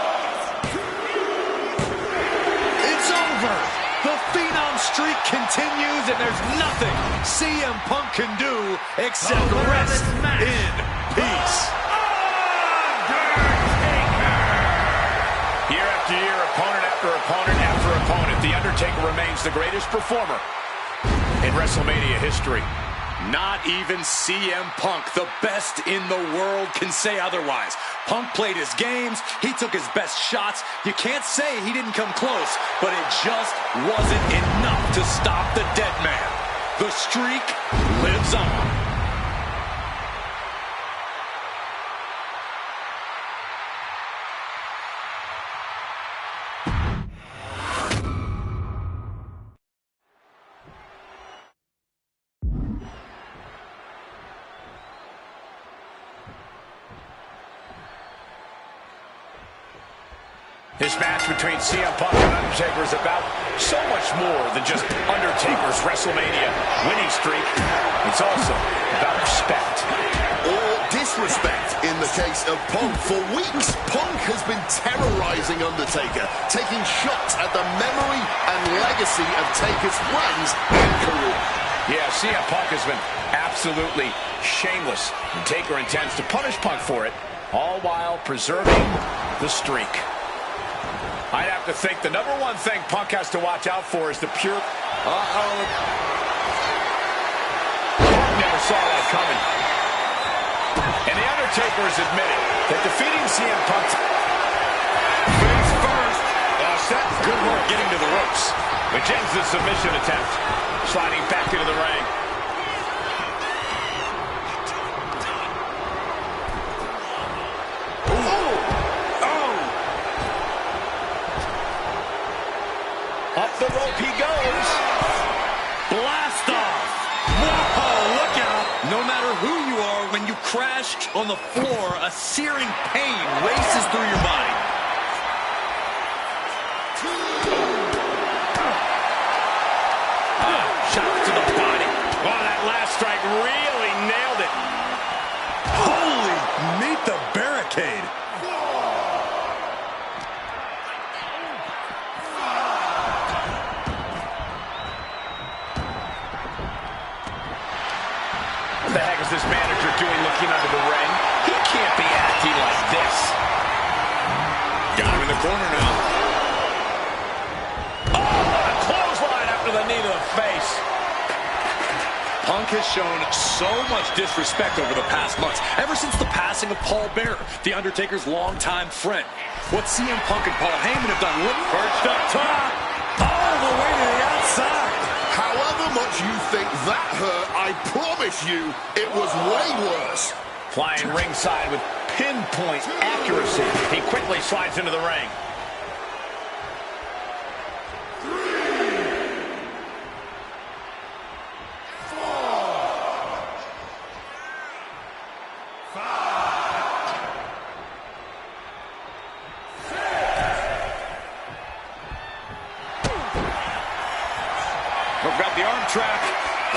[SPEAKER 5] It's over. The Phenom streak continues, and there's nothing CM Punk can do except rest in peace.
[SPEAKER 2] Year after year, opponent after opponent after opponent, The Undertaker remains remains the greatest performer in WrestleMania history.
[SPEAKER 5] Not even CM Punk, the best in the world, can say otherwise. Punk played his games. He took his best shots. You can't say he didn't come close, but it just wasn't enough to stop the dead man. The streak lives on.
[SPEAKER 2] This match between CM Punk and Undertaker is about so much more than just Undertaker's WrestleMania winning streak. It's also about respect.
[SPEAKER 4] Or disrespect in the case of Punk. For weeks, Punk has been terrorizing Undertaker, taking shots at the memory and legacy of Taker's friends and career.
[SPEAKER 2] Yeah, CM Punk has been absolutely shameless, and Taker intends to punish Punk for it, all while preserving the streak. I'd have to think the number one thing Punk has to watch out for is the pure... Punk never saw that coming. And The Undertaker has admitted that defeating CM Punk... Face first. Set.
[SPEAKER 5] Good work getting to the ropes.
[SPEAKER 2] Begins the submission attempt. Sliding back into the ring. Up the rope he goes.
[SPEAKER 5] Blast off. Whoa, look out. No matter who you are, when you crash on the floor, a searing pain races through your body. Shot to the body.
[SPEAKER 2] Oh, that last strike really nailed it.
[SPEAKER 5] Holy, meet the barricade.
[SPEAKER 2] What the heck is this manager doing looking under the ring? He can't be acting like this.
[SPEAKER 5] Got him in the corner now.
[SPEAKER 2] Oh, what a clothesline after the knee to the face.
[SPEAKER 5] Punk has shown so much disrespect over the past months, ever since the passing of Paul Bearer, The Undertaker's longtime friend. What CM Punk and Paul Heyman have done, look, perched up top, all the way to the outside.
[SPEAKER 4] However much you think that hurt, I promise you it was way worse.
[SPEAKER 2] Flying ringside with pinpoint accuracy. He quickly slides into the ring.
[SPEAKER 5] We've got the arm track.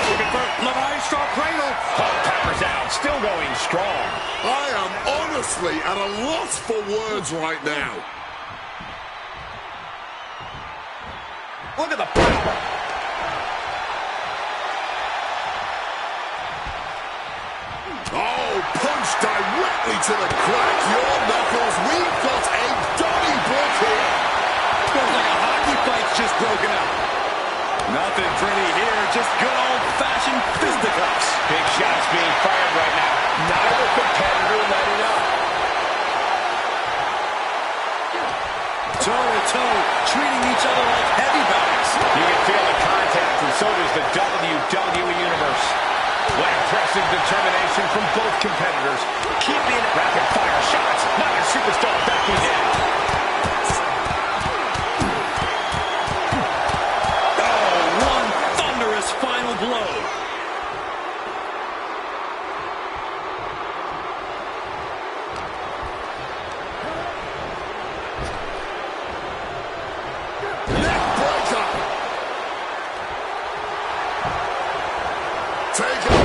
[SPEAKER 5] Looking for the Maestro Cradle.
[SPEAKER 2] Punk powers out, still going strong.
[SPEAKER 4] I am honestly at a loss for words right now.
[SPEAKER 2] Look at the power.
[SPEAKER 4] Oh, punch directly to the crack. Your knuckles. We've got a Donnybrook here.
[SPEAKER 5] Feels like a hockey fight's just broken out. Nothing pretty here, just good old-fashioned fisticuffs.
[SPEAKER 2] Big shots being fired right now. Neither competitor letting up.
[SPEAKER 5] Toe-to-toe, treating each other like heavy bags.
[SPEAKER 2] You can feel the contact, and so does the WWE Universe. What impressive determination from both competitors. Keeping rapid-fire shots. Neither superstar backing down.
[SPEAKER 5] Final blow.
[SPEAKER 4] Neck breaker. Take it.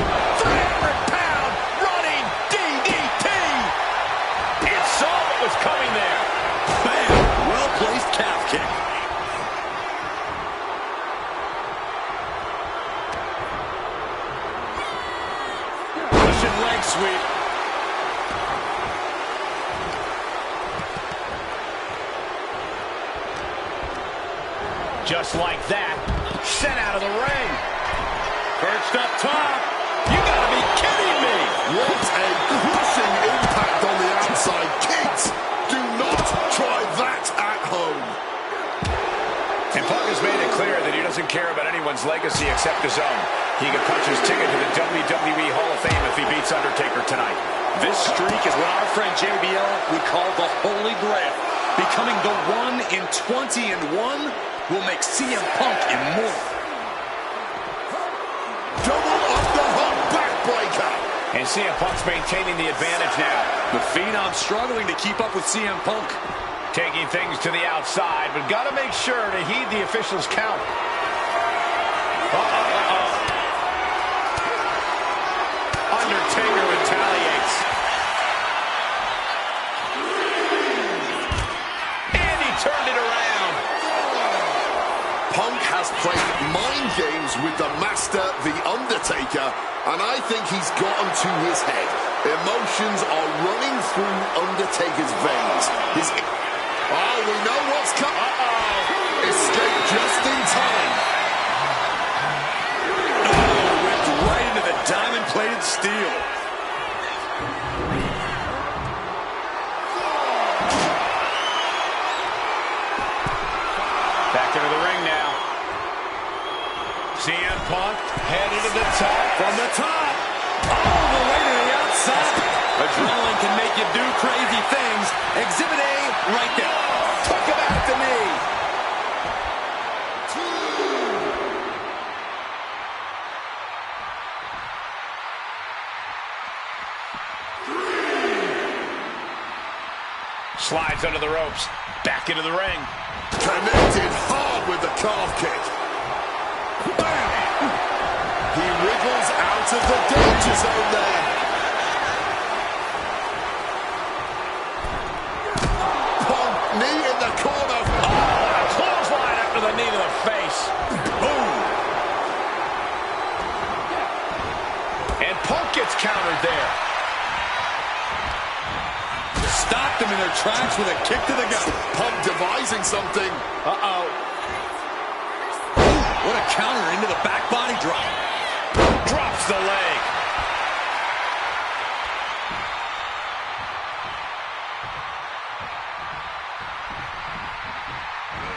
[SPEAKER 2] 300-pound running DDT. It saw what was coming there.
[SPEAKER 5] Bam. Well-placed calf kick. Leg sweep.
[SPEAKER 2] Just like that, Sent out of the ring. Perched up top. You gotta be kidding me.
[SPEAKER 4] What a crushing impact on the outside. Kids, do not try that at home.
[SPEAKER 2] And Punk has made it clear that he doesn't care about anyone's legacy except his own. He can punch his ticket to the WWE Hall of Fame if he beats Undertaker tonight.
[SPEAKER 5] This streak is what our friend JBL would call the Holy Grail. Becoming the 1 in 20 and 1 will make CM Punk immortal.
[SPEAKER 4] Double underhook backbreaker.
[SPEAKER 2] And CM Punk's maintaining the advantage now.
[SPEAKER 5] The Phenom struggling to keep up with CM Punk.
[SPEAKER 2] Taking things to the outside, but got to make sure to heed the official's count. Undertaker retaliates. And he turned it around.
[SPEAKER 4] Punk has played mind games with the master, The Undertaker, and I think he's gotten to his head. Emotions are running through Undertaker's veins. Oh, we know what's coming. Escape just in time.
[SPEAKER 5] Oh, whipped right into the diamond-plated steel.
[SPEAKER 2] Back into the ring now. CM Punk headed to the top.
[SPEAKER 5] From the top, all the way to the outside. Adrenaline can make you do crazy things. Exhibit A right there.
[SPEAKER 2] Talk about the knee. Slides under the ropes. Back into the ring.
[SPEAKER 4] Connected hard with the calf kick. Bam! He wriggles out of the danger zone there. Punk, knee in the corner.
[SPEAKER 2] Oh, a clothesline after the knee to the face. Boom. And Punk gets countered there.
[SPEAKER 5] Stopped them in their tracks with a kick to the gut.
[SPEAKER 4] Punk devising something.
[SPEAKER 2] Uh-oh.
[SPEAKER 5] What a counter into the back body drop.
[SPEAKER 2] Drops the leg.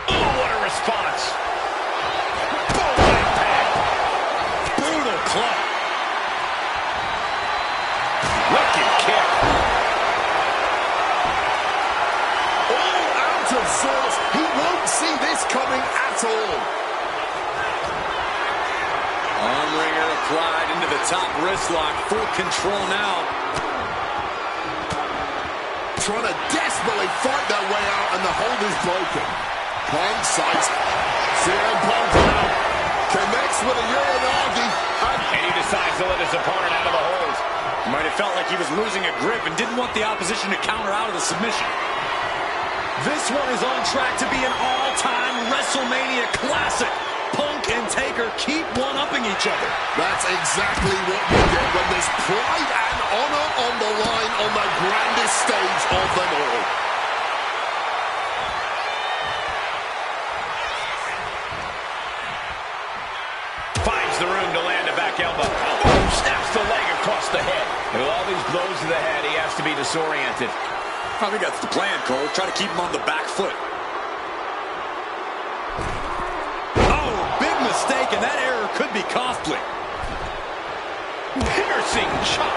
[SPEAKER 2] Oh, what a response. Boom, impact.
[SPEAKER 5] Brutal club.
[SPEAKER 2] Wicked kick.
[SPEAKER 4] All out of sorts. He won't see this coming at all.
[SPEAKER 5] Arm wringer applied into the top wrist lock. Full control now.
[SPEAKER 4] Trying to desperately fight their way out, and the hold is broken. Punk sights. CM Punk now connects with a Uranagi.
[SPEAKER 2] And he decides to let his opponent out of the hold.
[SPEAKER 5] Might have felt like he was losing a grip and didn't want the opposition to counter out of the submission. This one is on track to be an all-time WrestleMania classic. Punk and Taker keep one-upping each other.
[SPEAKER 4] That's exactly what you get when there's pride and honor on the line on the grandest stage of them all.
[SPEAKER 2] Finds the room to land a back elbow. Boom, snaps the leg across the head. And with all these blows to the head, he has to be disoriented.
[SPEAKER 5] I think that's the plan, Cole. Try to keep him on the back foot. Mistake, and that error could be costly.
[SPEAKER 2] Piercing chop.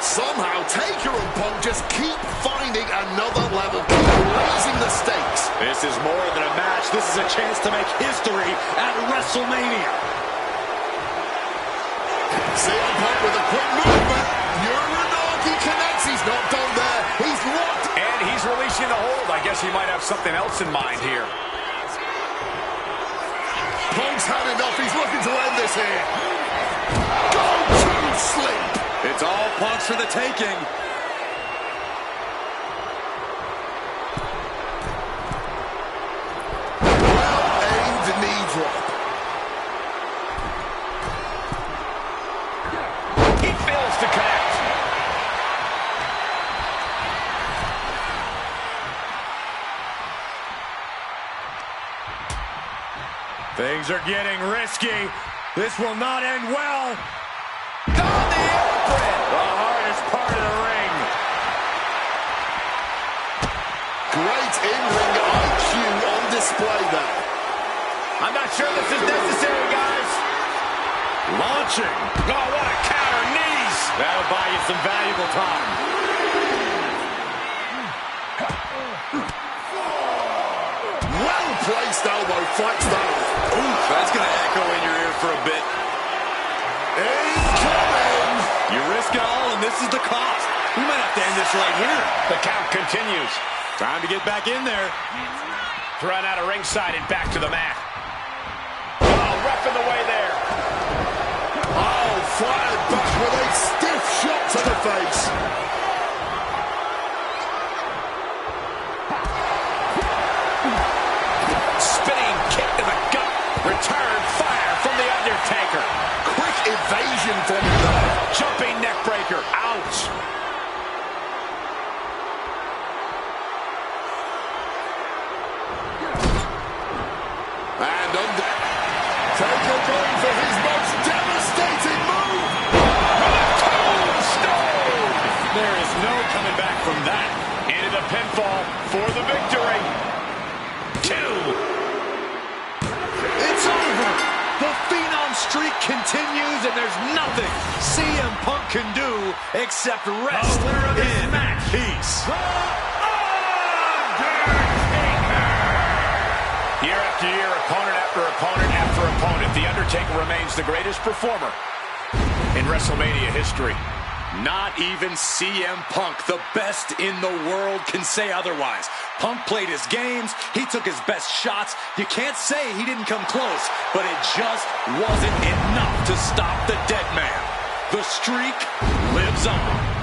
[SPEAKER 4] Somehow Taker and Punk just keep finding another level, keep raising the stakes.
[SPEAKER 5] This is more than a match. This is a chance to make history at WrestleMania.
[SPEAKER 4] CM Punk with a quick movement. Uranagi connects. He's not done there. He's locked.
[SPEAKER 2] And he's releasing the hold. I guess he might have something else in mind here.
[SPEAKER 4] Punk's had enough. He's looking to end this here. Go to sleep.
[SPEAKER 5] It's all Punk's for the taking.
[SPEAKER 4] Well-aimed knee drop.
[SPEAKER 2] He fails to connect.
[SPEAKER 6] Things are getting risky. This will not end well.
[SPEAKER 2] On the apron.
[SPEAKER 6] The hardest part of the ring.
[SPEAKER 4] Great in-ring IQ on display there.
[SPEAKER 2] I'm not sure this is necessary, guys.
[SPEAKER 6] Launching.
[SPEAKER 2] Oh, what a counter. Knees.
[SPEAKER 6] That'll buy you some valuable time.
[SPEAKER 4] Well-placed elbow fights that.
[SPEAKER 5] Ooh, that's going to echo in your ear for a bit.
[SPEAKER 4] Incoming!
[SPEAKER 5] You risk it all, and this is the cost. We might have to end this right here.
[SPEAKER 2] The count continues.
[SPEAKER 5] Time to get back in there.
[SPEAKER 2] Thrown out of ringside and back to the mat. Oh, rough in the way there.
[SPEAKER 4] Oh, fired back with a stiff shot to the face.
[SPEAKER 2] Spinning kick to the gut. Return fire from the Undertaker.
[SPEAKER 4] Quick evasion from him there.
[SPEAKER 2] Jumping neck breaker. Ouch.
[SPEAKER 4] And Undertaker going for his most devastating move.
[SPEAKER 2] Tombstone.
[SPEAKER 5] There is no coming back from that.
[SPEAKER 2] Into the pinfall for the victory. 2.
[SPEAKER 5] It's over. The Phenom streak continues, and there's nothing CM Punk can do except rest in peace.
[SPEAKER 2] Year after year, opponent after opponent after opponent, The Undertaker remains the greatest performer in WrestleMania history.
[SPEAKER 5] Not even CM Punk, the best in the world, can say otherwise. Punk played his games. He took his best shots. You can't say he didn't come close, but it just wasn't enough to stop the dead man. The streak lives on.